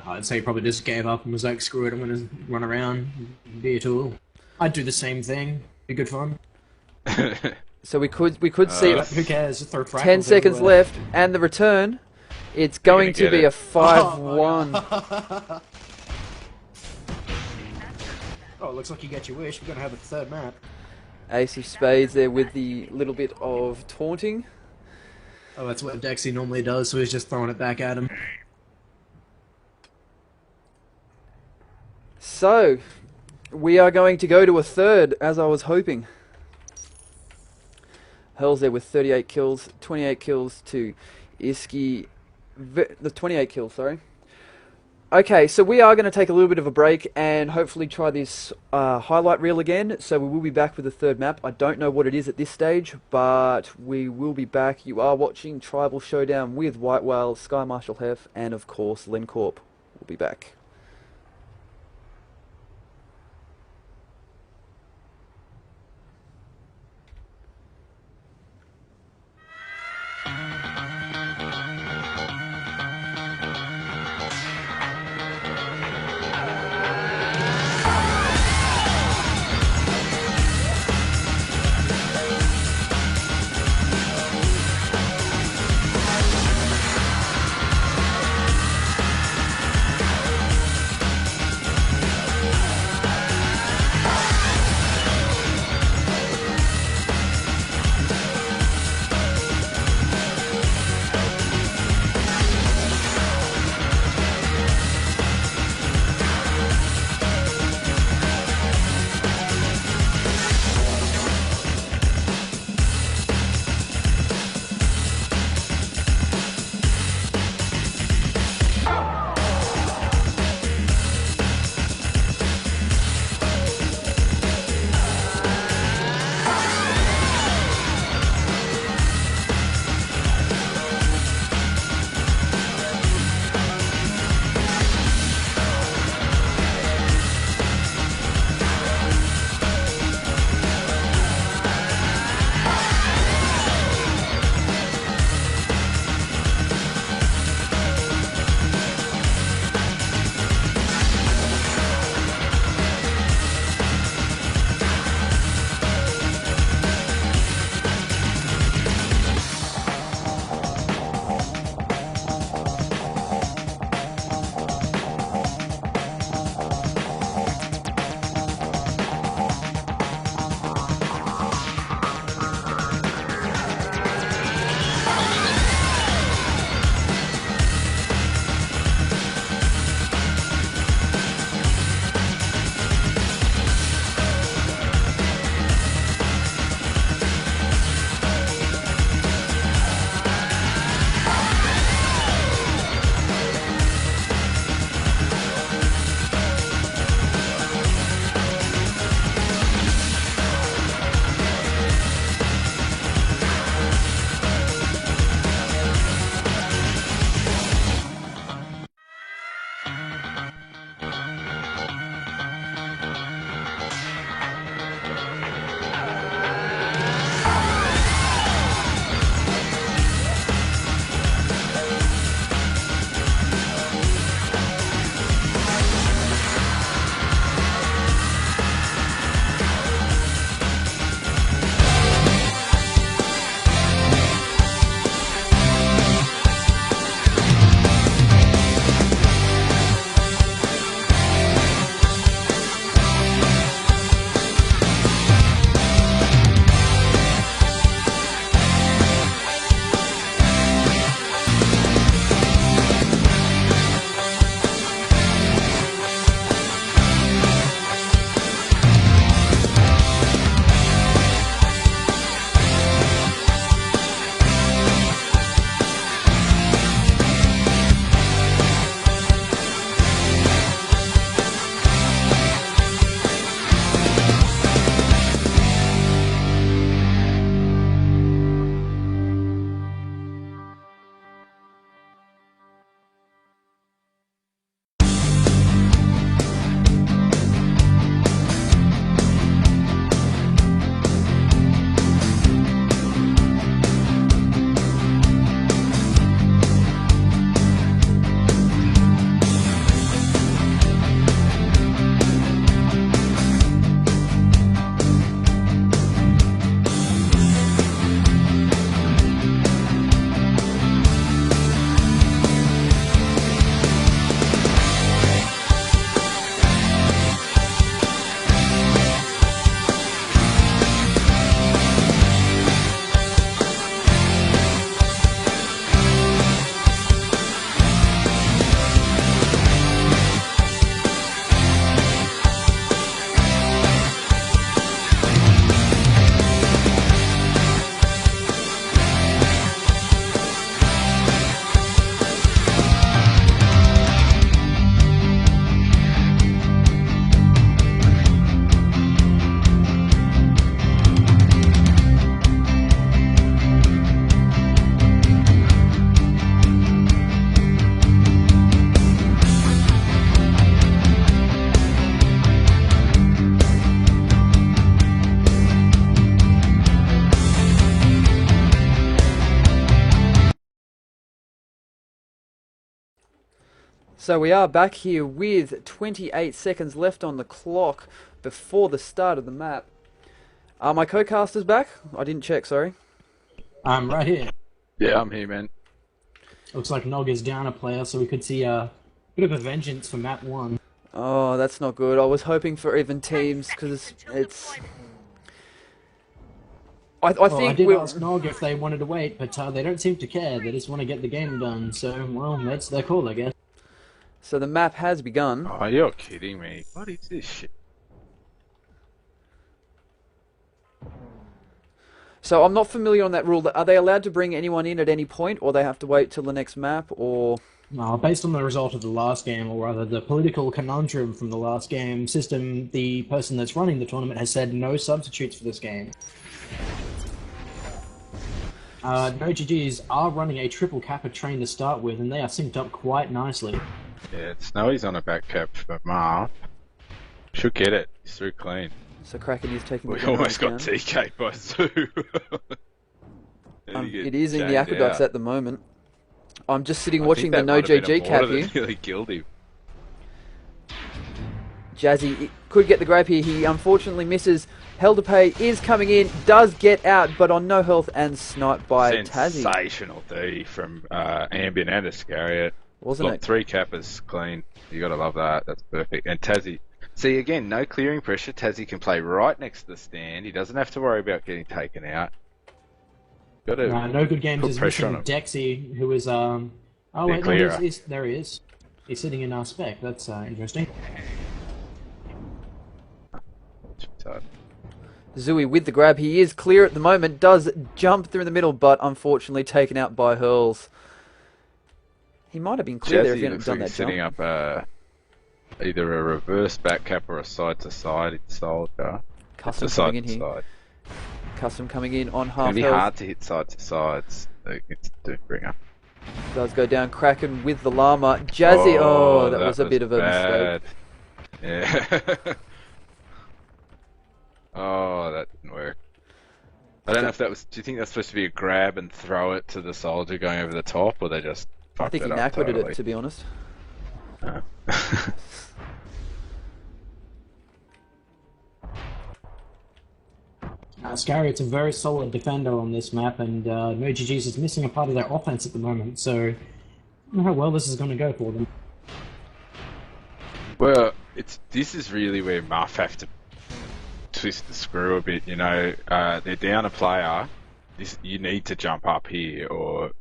I'd say he probably just gave up and was like, screw it, I'm going to run around, be a tool. I'd do the same thing. Be good fun. So we could see But who cares? Just throw fractals 10 seconds everywhere. left, and the return. It's going to get be it. a 5-1. Oh, it looks like you get your wish. We're going to have a third map. Ace of Spades there with the little bit of taunting. Oh, that's what Dexy normally does, so he's just throwing it back at him. So, we are going to go to a third, as I was hoping. Hurls there with 38 kills, 28 kills to ISCARIOT. The 28 kills, sorry. Okay, so we are going to take a little bit of a break and hopefully try this highlight reel again. So we will be back with a third map. I don't know what it is at this stage, but we will be back. You are watching Tribal Showdown with White Whale, Sky Marshal Hef, and of course Lencorp. We'll be back. So we are back here with 28 seconds left on the clock before the start of the map. Are my co-casters back? I didn't check, sorry. I'm right here. Yeah, I'm here, man. Looks like noGG is down a player, so we could see a bit of a vengeance for map 1. Oh, that's not good. I was hoping for even teams because it's. I think I did we'll. ask noGG if they wanted to wait, but they don't seem to care. They just want to get the game done. So, well, that's their call, I guess. So the map has begun. Oh, you're kidding me. What is this shit? So I'm not familiar on that rule. Are they allowed to bring anyone in at any point, or they have to wait till the next map, or? Based on the result of the last game, or rather the political conundrum from the last game system, the person that's running the tournament has said no substitutes for this game. noGGs are running a triple kappa train to start with, and they are synced up quite nicely. Yeah, Snowy's on a back cap for Muff. Should get it. He's through clean. So KraKen is taking. We the almost got down. TK'd by Zoo. It is in the aqueducts at the moment. I'm just sitting I watching think the that might have noGG been a cap mortar here. that nearly killed him. Jazzy could get the grab here. He unfortunately misses. Hell to Pay is coming in, does get out, but on no health and sniped by Tazzie. Sensational 30 from Ambient and ISCARIOT. Wasn't Got it? 3 kappas clean. You gotta love that. That's perfect. And Tazzie, see again, no clearing pressure. Tazzie can play right next to the stand. He doesn't have to worry about getting taken out. Gotta No Good Games put is pressure missing on him. Dexy, who is oh wait, no, clearer. there he is. He's sitting in our spec. That's interesting. XOOEY with the grab. He is clear at the moment, does jump through the middle, but unfortunately taken out by Hurls. He might have been clear there if he hadn't done that setting jump. up either a reverse back cap or a side to side in Soldier. Custom It's a coming in side to here. side. Custom coming in on It's half gonna be health. hard to hit side to sides against Doombringer. Does go down. KraKen with the llama. Jazzy, oh, that was a bit of a bad. mistake. Yeah. Oh, that didn't work. I don't know if that was. Do you think that's supposed to be a grab and throw it to the soldier going over the top, or they just I fucked think he it up knackered totally? it, to be honest. Oh. ISCARIOT's a very solid defender on this map, and noGGs is missing a part of their offense at the moment, so I don't know how well this is going to go for them. Well, this is really where Muff have to twist the screw a bit. You know, they're down a player. You need to jump up here, or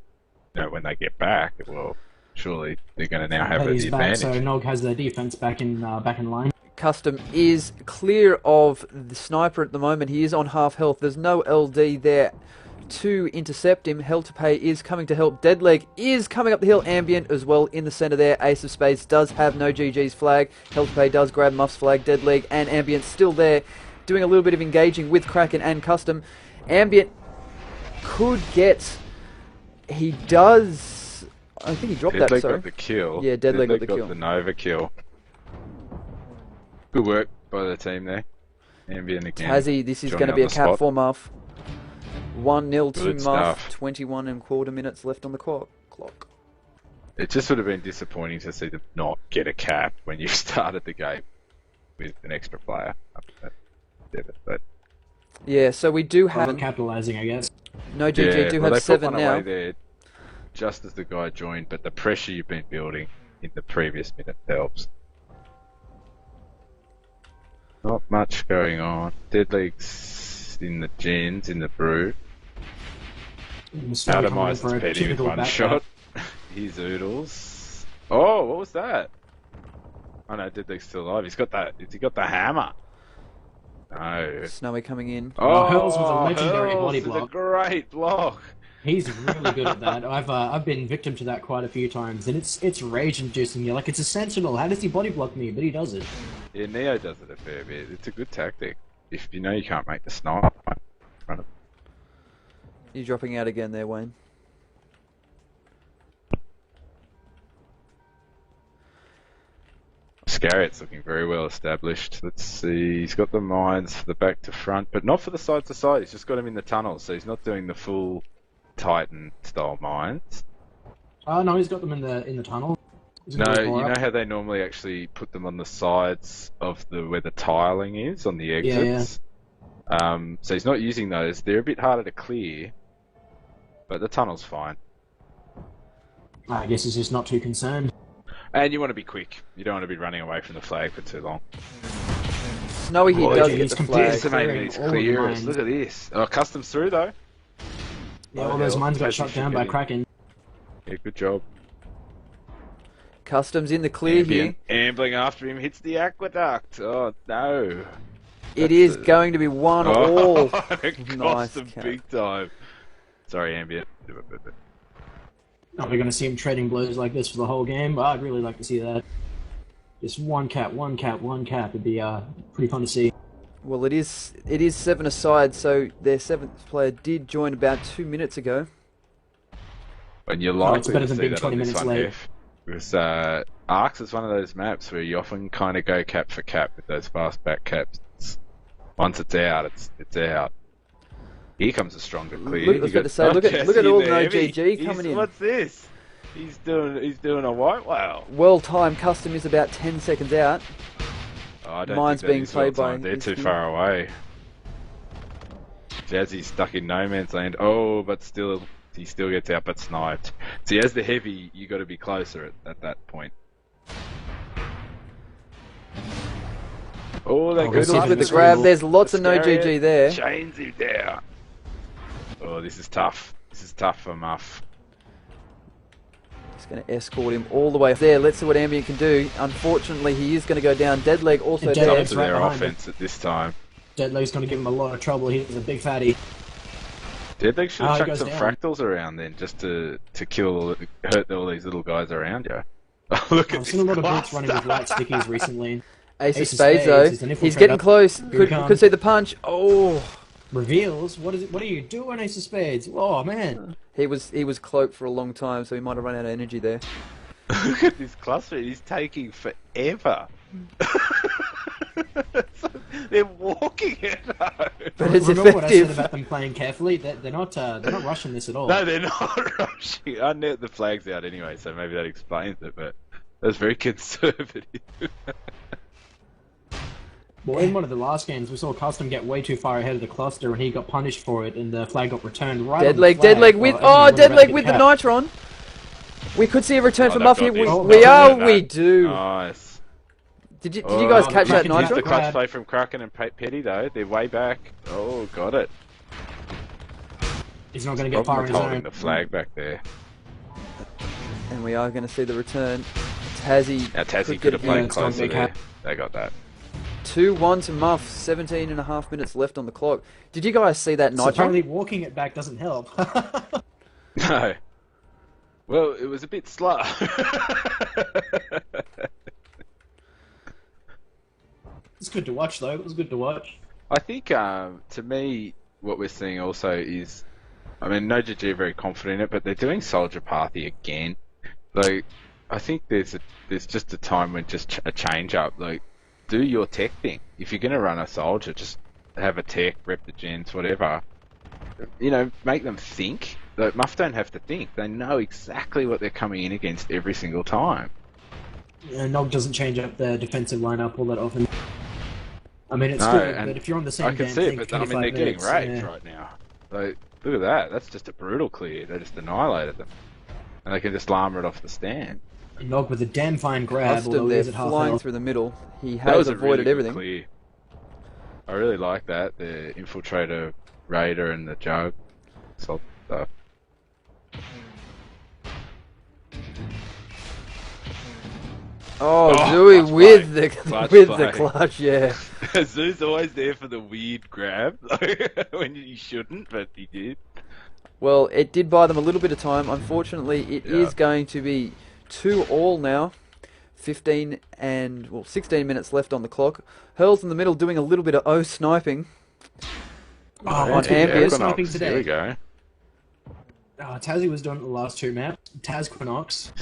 when they get back, well, surely they're going to now have the He's back, advantage. so noGG has their defense back in line. Custom is clear of the sniper at the moment. He is on half health. There's no LD there to intercept him. Hell to Pay is coming to help. Deadleg is coming up the hill. Ambient as well in the center there. AceOfSpaces does have noGG's flag. Hell to Pay does grab Muff's flag. Deadleg and Ambient still there, doing a little bit of engaging with KraKen and Custom. Ambient could get. He does. I think he dropped that. Deadleg Sorry. got the kill. Yeah, Deadleg got the kill. the Nova kill. Good work by the team there. Ambient again. Tazzie, this is joining going to be on a the cap spot. for Muff. 1-0 to Good Muff. stuff. 21 and quarter minutes left on the clock. It just would have been disappointing to see them not get a cap when you started the game with an extra player. But Yeah, so we do have Capitalizing, I guess. noGG do well, they have put 7 one now. away there just as the guy joined, but the pressure you've been building in the previous minute helps. Not much going on. Deadleg's in the gens, in the brew. Atomize is petty with one shot. Here's oodLes. Oh, what was that? Oh no, Deadleg's still alive. He's got that. Has he got the hammer? No. Snowy coming in. Oh, Hurls with a legendary Hurls body with block. a great block. He's really good at that. I've been victim to that quite a few times, and it's rage-inducing. You're like, it's a sentinel. How does he body block me? But he does it. Yeah, Neo does it a fair bit. It's a good tactic. If you know you can't make the snipe in front of. You're dropping out again there, Wayne. ISCARIOT's looking very well established. Let's see. He's got the mines for the back to front, but not for the side to side. He's just got him in the tunnels, so he's not doing the full Titan style mines. No, he's got them in the tunnel. He's No, gonna go you for know it. how they normally actually put them on the sides of the where the tiling is on the Yeah, exits. So he's not using those. They're a bit harder to clear, but the tunnel's fine. I guess he's just not too concerned. And you want to be quick. You don't want to be running away from the flag for too long. Snowy, he Boy, does he's get the completely flag. Decimating clearing these all the clearers. mines. Look at this. Oh, customs through though. Yeah, Oh, all those hell. mines got Tazzie shot should down get by in. KraKen. Yeah, good job. Customs in the clear here. Ambling after him hits the aqueduct. Oh no. It That's is the- going to be 1 Oh, all. it cost Nice them cap. big time. Sorry, ambient. Are we going to see him trading blows like this for the whole game? I'd really like to see that. Just one cap, one cap, one cap. It'd be pretty fun to see. Well, it is 7 aside, so their 7th player did join about 2 minutes ago. And you're Oh, likely it's better to than see being that 20 on this minutes one, late. Hef. Because Arcs is one of those maps where you often kind of go cap for cap with those fast back caps. Once it's out, it's out. Here comes a stronger clear. Look, I was You about to say, look at Jazzy all in the there, noGG heavy. coming in. What's this? He's doing a white whale. Well-timed custom is about 10 seconds out. Oh, I don't Mine's think that being is played by well-timed. They're too Iski. far away. Jazzy's stuck in no man's land. Oh, but still, he still gets out but sniped. See, as the heavy, you got to be closer at that point. Oh, they Oh, go good Oodles with the Sniping grab. the There's lots of Iscariot noGG there. Chains him down. Oh, this is tough. This is tough for Muff. Just going to escort him all the way there. Let's see what Ambient can do. Unfortunately, he is going to go down. Deadleg also And It's up there. Deadleg's to right their behind offense at this time. Deadleg's going to give him a lot of trouble. He's a big fatty. Deadleg should Oh, have he chucked goes some down. fractals around then, just to hurt all these little guys around you. Look at I've this seen a lot of boots running with cluster. light stickies recently. Ace of Ace of Spades, Spades is though. an He's infiltrator. getting close. Here Could he comes. see the punch. Oh, Reveals? What is it? What are you doing, Ace of Spades? Oh, man. he was cloaked for a long time, so he might have run out of energy there. Look at this cluster. He's taking forever. They're walking it out. But it's Remember what I said effective. about them playing carefully? They're not rushing this at all. No, they're not rushing. I know the flag's out anyway, so maybe that explains it, but that's very conservative. Well, in one of the last games, we saw Custom get way too far ahead of the cluster, and he got punished for it, and the flag got returned right on the Deadleg, flag. Deadleg with Deadleg with the Nitron. We could see a return Oh, for they've Muff got here. this. Oh, We they've do. Nice. Did you guys catch that Kraken Here's the Nitro? grab. clutch play from KraKen and Petty though. They're way back. Oh, got it. He's not going to get far Problem on with his holding own. the flag back there. And we are going to see the return. Tazzie Now Tazzie could could get have a played it's gone closer big there. hat. They got that. 2-1 to Muff. 17 and a half minutes left on the clock. Did you guys see that So Nitro? apparently walking it back doesn't help. No. Well, it was a bit slow. It's good to watch, though. It was good to watch. I think, to me, what we're seeing also is, I mean, noGG are very confident in it, but they're doing Soldier Pathy again. Like, I think there's just a time when just a change up. Like, do your tech thing. If you're going to run a soldier, just have a tech, rep the gens, whatever. You know, make them think. Like, Muff don't have to think. They know exactly what they're coming in against every single time. noGG doesn't change up the defensive lineup all that often. I mean, it's No, good, and but if you're on the same I can damn see it, thing but for I mean, 25 they're getting minutes, raped yeah. right now. Like, look at that. That's just a brutal clear. They just annihilated them. And they can just llama it off the stand. noGG with a damn fine grab, Custom although there he's at half flying health. through the middle. He That has was a really avoided good everything. clear. I really like that. The Infiltrator, Raider, and the Jug. Solid stuff. Oh, Oh, Zooey clutch with play. the Clutch with play. the clutch, yeah. Zoo's always there for the weird grab. When he shouldn't, but he did. Well, it did buy them a little bit of time. Unfortunately, it is Yeah. going to be 2-all now. 16 minutes left on the clock. Hurl's in the middle doing a little bit of O sniping. Oh, on what's good ambient. for sniping today? Here we go. Oh, Tazzie was doing it the last two maps. Tazquinox.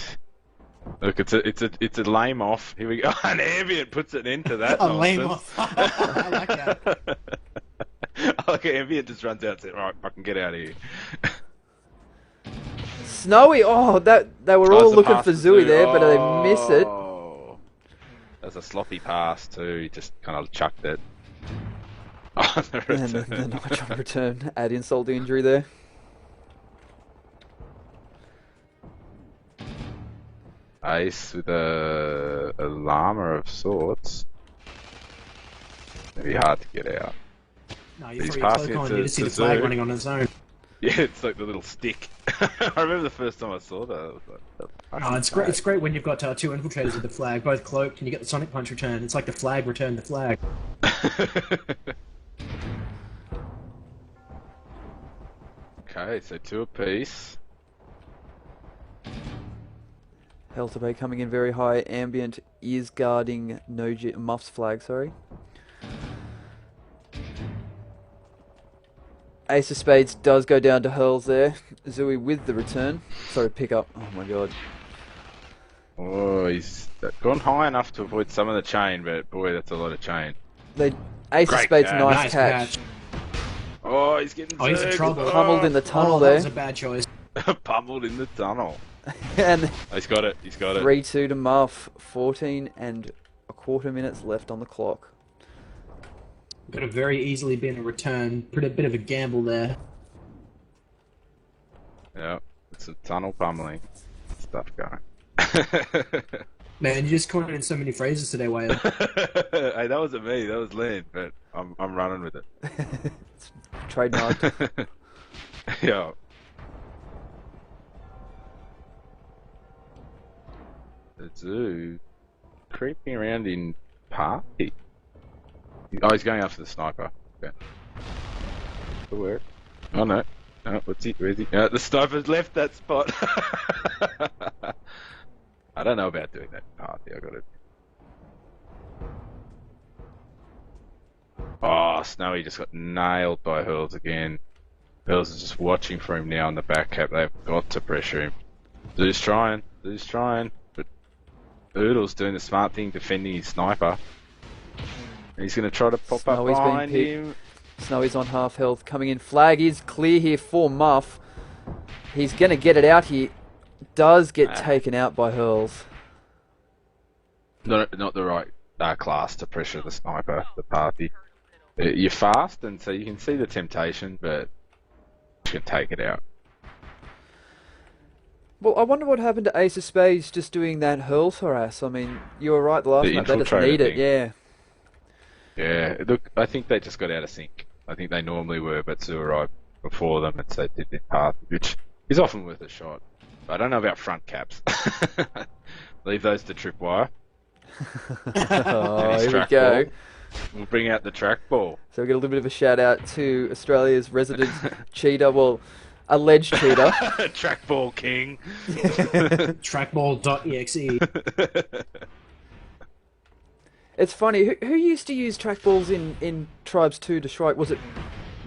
Look, it's a lame off. Here we go. An ambient puts an end to that. A lame nonsense. off. I like that. I like how ambient just runs out and says, "Right, I can get out of here." Snowy! Oh, they were Tries all to looking pass for to Zooey there, but they miss it. Oh. That's a sloppy pass too. He just kind of chucked it. On the And the return. nitron return. Add insult to injury there. Ace with a llama of sorts. It'd be hard to get out. No, you He's throw your passing cloak it on, to- you just see to the flag Zoo. running on its own. Yeah, it's like the little stick. I remember the first time I saw that. I was like, "The fuck Oh, is it's great. that?" It's great when you've got two infiltrators with the flag, both cloaked, and you get the Sonic Punch return. It's like the flag returned the flag. Okay, so 2 apiece. Helter Bay coming in very high. Ambient is guarding noGG, Muff's flag, sorry. Ace of Spades does go down to hurls there. Zooey with the return. Sorry, pick up. Oh my god. Oh, he's gone high enough to avoid some of the chain, but boy, that's a lot of chain. Ace of Great Spades, catch. nice catch. Oh, he's getting Oh, he's in zooed. trouble. Pummeled in the tunnel That there. was a bad choice. Pummeled in the tunnel. And Oh, he's got it. He's got it. 3-2 to Muff. 14 and a quarter minutes left on the clock. Could have very easily been a return. Pretty bit of a gamble there. Yeah, it's a tunnel pummeling stuff going. Man, you just coined in so many phrases today, Wayne. Hey, that wasn't me. That was Lynn, but I'm running with it. It's trademarked. Yeah. The zoo creeping around in party. Oh, he's going after the sniper. Okay. Where? Oh no. No, what's he? Where's he? The sniper's left that spot. I don't know about doing that party. I got it. Oh, Snowy just got nailed by Hurls again. Hurls is just watching for him now in the back cap. They've got to pressure him. Zoo's trying. But oodLes doing the smart thing, defending his sniper. He's going to try to pop Snowy's up been behind picked. him. Snowy's on half health. Coming in. Flag is clear here for Muff. He's going to get it out here. Does get taken out by hurls. Not the right class to pressure the sniper, the party. You're fast, and so you can see the temptation, but you can take it out. Well, I wonder what happened to Ace of Spades just doing that hurls harass. I mean, you were right the last The night. They just infiltrator need it, thing. yeah. Yeah, look, I think they just got out of sync. I think they normally were, but Zoo arrived before them, and so did their path, which is often worth a shot. I don't know about front caps. Leave those to Tripwire. Oh, his here we track go. ball. We'll bring out the trackball. So we get a little bit of a shout out to Australia's resident cheater, well, alleged cheater. Trackball king. Trackball.exe. It's funny, who used to use trackballs in Tribes 2 to strike? Was it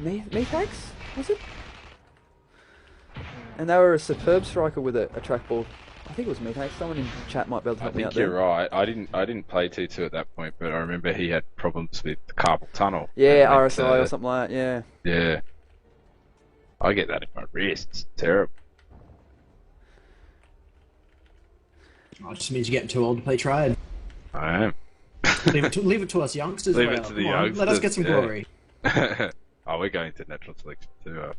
Methax? Was it? And they were a superb striker with a trackball. I think it was Methax. Someone in chat might be able to I help me think out you're there. right. I didn't play T2 at that point, but I remember he had problems with the carpal tunnel. Yeah, And went RSI to- or something like that, yeah. Yeah. I get that in my wrists. Terrible. Oh, it just means you're getting too old to play Triad. I am. Leave it to us youngsters. Leave Whale. it to the Come on, let us get some youngsters, yeah. glory. Oh, we're going to natural selection too.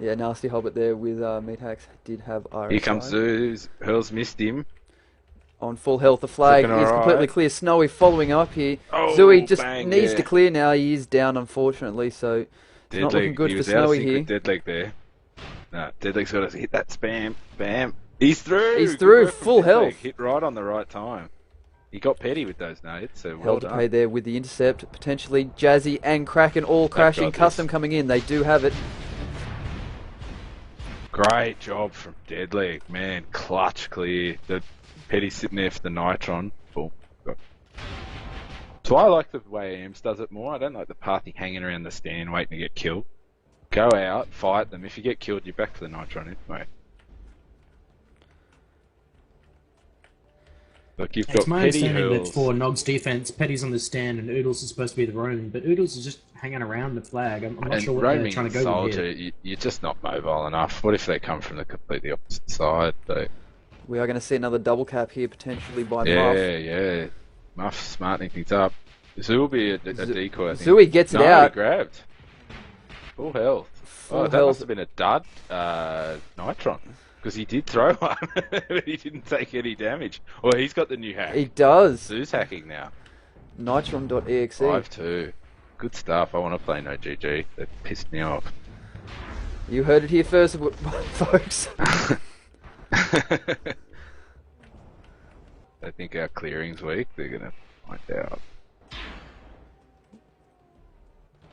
Yeah, nasty hobbit there with Methax. Did have RSI. Here comes Zeus. Hurls missed him. On full health, the flag Looking is alright. completely clear. Snowy following up here. Oh, Zooey just bang, needs yeah. to clear now. He is down, unfortunately, so it's Dead not leg. looking good He for was out of Snowy sync here. with Dead leg there. No, Dead leg's got to hit that spam. Bam. He's through. He's Good through, work from full Dead Leg. health. Hit right on the right time. He got petty with those nades, so well Held to done. pay there with the intercept. Potentially Jazzy and KraKen all crashing. got this. Custom coming in. They do have it. Great job from Dead leg, man. Clutch clear. The petty sitting there for the nitron. Boom. Got. So I like the way Amps does it more. I don't like the party hanging around the stand waiting to get killed. Go out, fight them. If you get killed, you're back to the nitron anyway. Look, you've It's got my Petty understanding that Hurls. for noGG's defense, Petty's on the stand and oodLes is supposed to be the roaming, but oodLes is just hanging around the flag. I'm not And sure what they're roaming trying to go soldier, with here. you're just not mobile enough. What if they come from the completely opposite side? So, We are going to see another double cap here potentially by Muff. yeah. Muff smartening things up. Zoo will be a decoy, I think. XOOEY gets it No, out. he grabbed. Full health. Full That health. must have been a dud, Nitron. Because he did throw one, but he didn't take any damage. Well, he's got the new hack. He does. Zoo's hacking now. Nitron.exe. 5-2. Good stuff. I want to play noGG. They pissed me off. You heard it here first, folks. They think our clearing's weak. They're going to find out.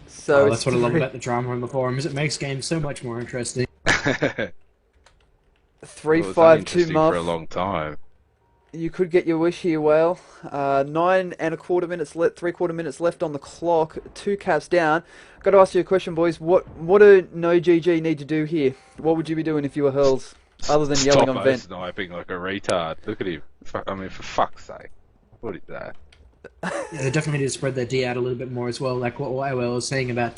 So That's what I love about the drama on the forums. It makes games so much more interesting. 3-5-2 interesting Muff. for a long time. You could get your wish here, Whale. 9.25 minutes left, 3/4 minutes left on the clock. 2 caps down. Got to ask you a question, boys. What do noGG need to do here? What would you be doing if you were Hurls, other than yelling on Stop vent? sniping like a retard. Look at him. I mean, for fuck's sake. What is that? Yeah, they definitely need to spread their D out a little bit more as well. Like what I was saying about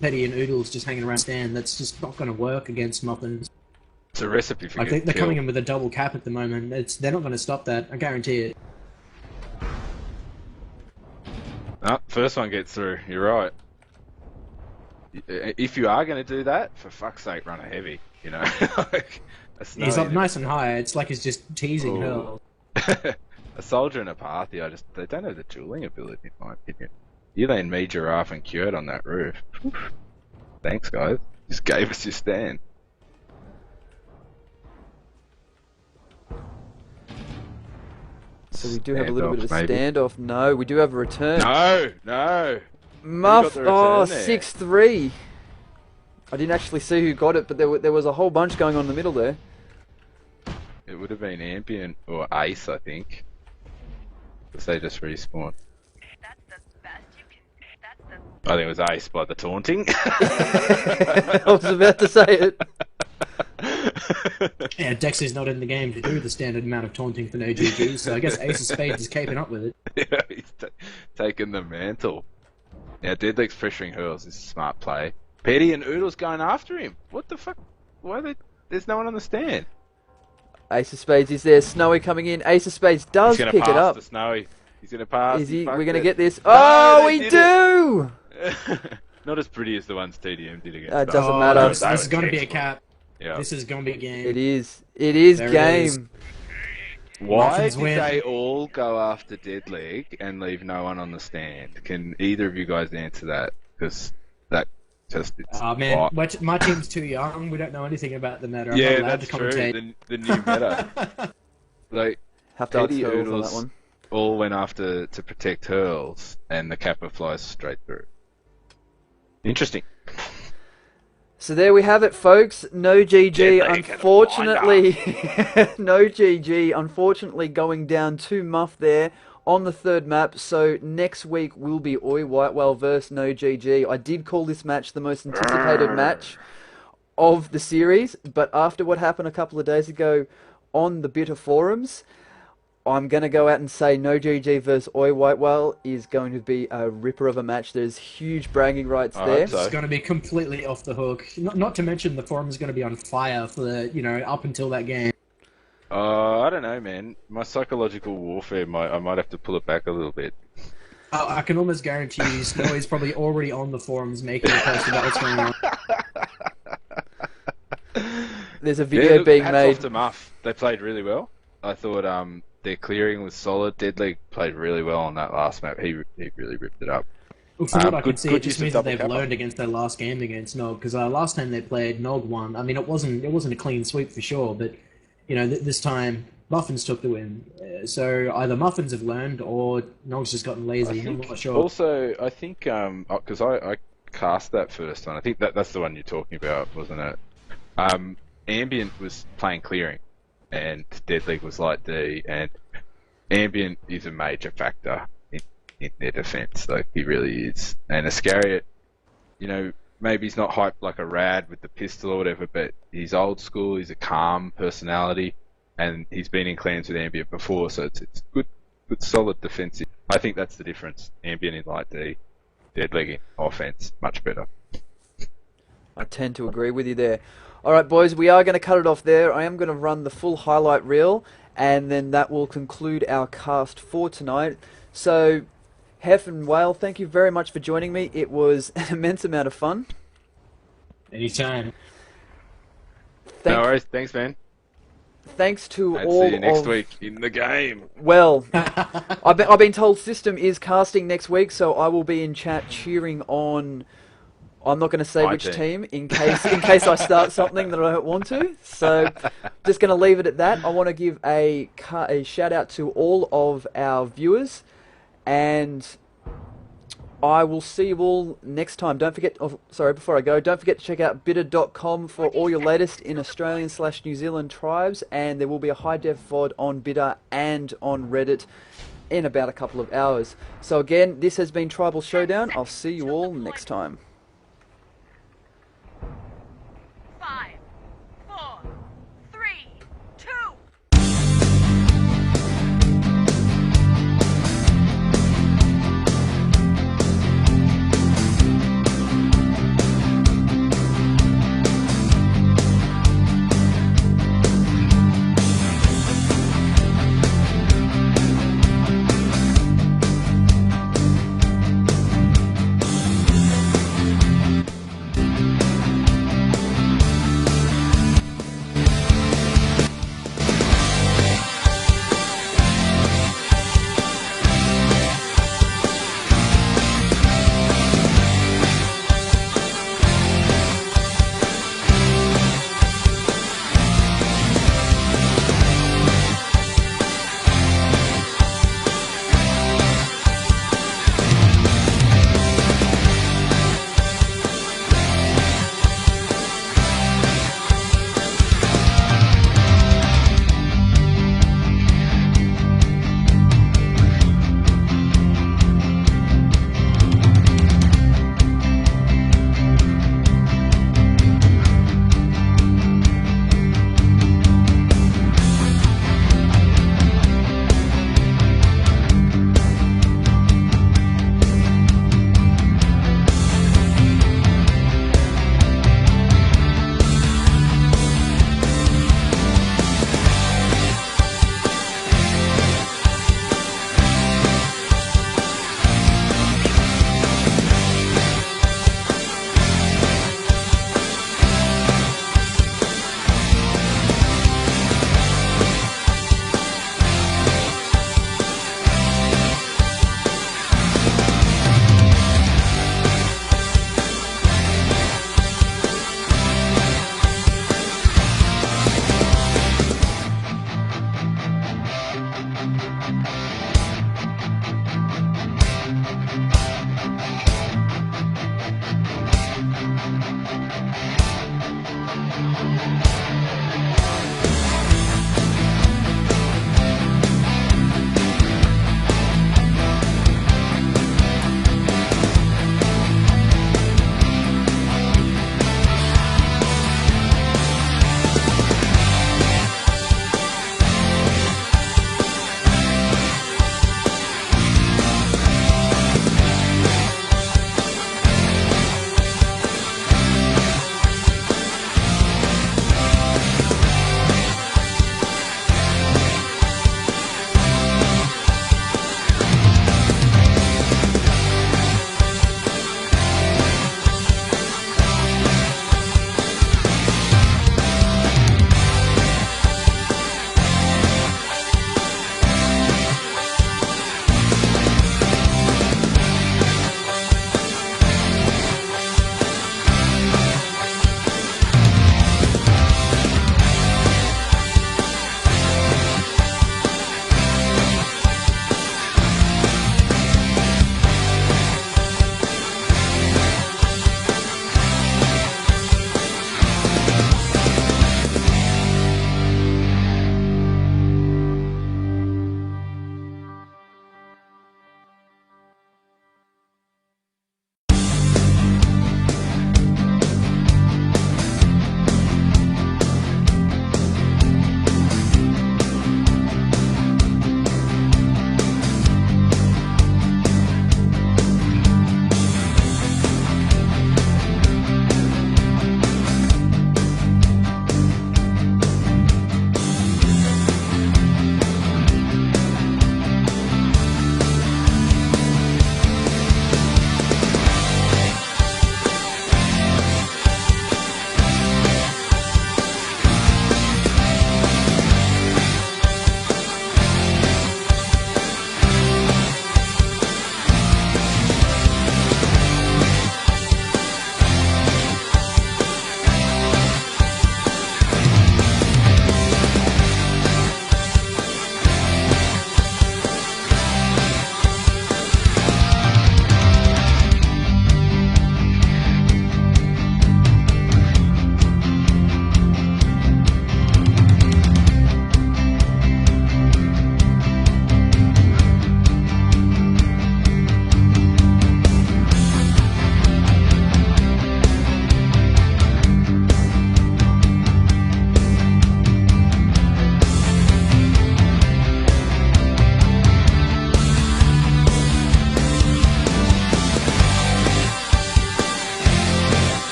Petty and oodLes just hanging around stand. That's just not going to work against Muffins. It's a recipe for Like getting they're coming killed. in with a double cap at the moment. They're not going to stop that. I guarantee it. No, first one gets through. You're right. If you are going to do that, for fuck's sake, run a heavy. You know, like a He's up Snowy- nice and high. It's like he's just teasing Oh. Hurl. A soldier and a Parthi, they don't have the dueling ability, in my opinion. You lane me, Giraffe, and Cured on that roof. Thanks, guys. Just gave us your stand. So we do have a little bit of a Standoff, maybe. standoff. No, we do have a return. No. Muff, Who got the return there? 6-3. I didn't actually see who got it, but there was a whole bunch going on in the middle there. It would have been Ambient or Ace, I think. Because they just respawned. I think it was Ace by the taunting. I was about to say it. Yeah, Dexy's not in the game to do the standard amount of taunting for noGG, so I guess AceOfSpaces is keeping up with it. Yeah, he's taken the mantle. Now, Deadleg's pressuring Hurls is a smart play. Petty and oodLes going after him. What the fuck? Why are they... There's no one on the stand. AceOfSpaces is there. Snowy coming in. AceOfSpaces does He's going pick to it pass up. to Snowy. He's going to pass. Is he? Fucked We're going to it. get this. No, Oh, they we did do! Not as pretty as the ones TDM did against That us. doesn't matter. This is going to be a cap. Yeah. This is going to be a game. It is. It is There it game. is. Why Muffins did win. they all go after Deadleg and leave no one on the stand? Can either of you guys answer that? Because that just... It's Oh man, odd. my team's too young. We don't know anything about the meta. I'm Yeah, not allowed that's to true. commentate. The new meta. Like, Have to ask Petty Hurls on oodLes that one. all went after to protect Hurls, and the Kappa flies straight through. Interesting. So there we have it, folks. noGG, Deadleg and a unfortunately, noGG, unfortunately, going down to Muff there on the third map. So next week will be Oi Whitewell versus noGG. I did call this match the most anticipated match of the series, but after what happened a couple of days ago on the Bitter forums, I'm going to go out and say noGG versus Oi Whitewell is going to be a ripper of a match. There's huge bragging rights I there. hope so. It's going to be completely off the hook. Not to mention the forum is going to be on fire for up until that game. I don't know, man. My psychological warfare, I might have to pull it back a little bit. I can almost guarantee you, Snowy's probably already on the forums making a post about what's going on. There's a video being hats made. off to Muff. They played really well. I thought their clearing was solid. Deadleg played really well on that last map. He really ripped it up. Well, from what I can good- see, good it just use of means that double they've kappa. learned against their last game against noGG. Because last time they played, noGG won. I mean, it wasn't a clean sweep for sure, but this time Muffins took the win. So either Muffins have learned or noGG's just gotten lazy. I'm not sure. Also, I think because I cast that first one. I think that's the one you're talking about, wasn't it? Ambient was playing clearing, and Deadleg was light D, and Ambient is a major factor in their defense. Like, he really is. And ISCARIOT, maybe he's not hyped like a rad with the pistol or whatever, but he's old school. He's a calm personality. and he's been in clans with ambient before, so it's good solid defensive. I think that's the difference. Ambient in light D, Deadleg in offense, much better. I tend to agree with you there. Alright boys, we are going to cut it off there. I am going to run the full highlight reel, and then that will conclude our cast for tonight. So, Hef and Whale, thank you very much for joining me. It was an immense amount of fun. Anytime. No worries, thanks man. Thanks to And all see you next of... week in the game. Well, I've been told System is casting next week, so I will be in chat cheering on... I'm not going to say My which team. team in case I start something that I don't want to. So, just going to leave it at that. I want to give a shout out to all of our viewers, and I will see you all next time. Don't forget, before I go, don't forget to check out bitter.com for all your latest in Australian/New Zealand tribes, and there will be a high def VOD on Bitter and on Reddit in about a couple of hours. So again, this has been Tribal Showdown. I'll see you all next time.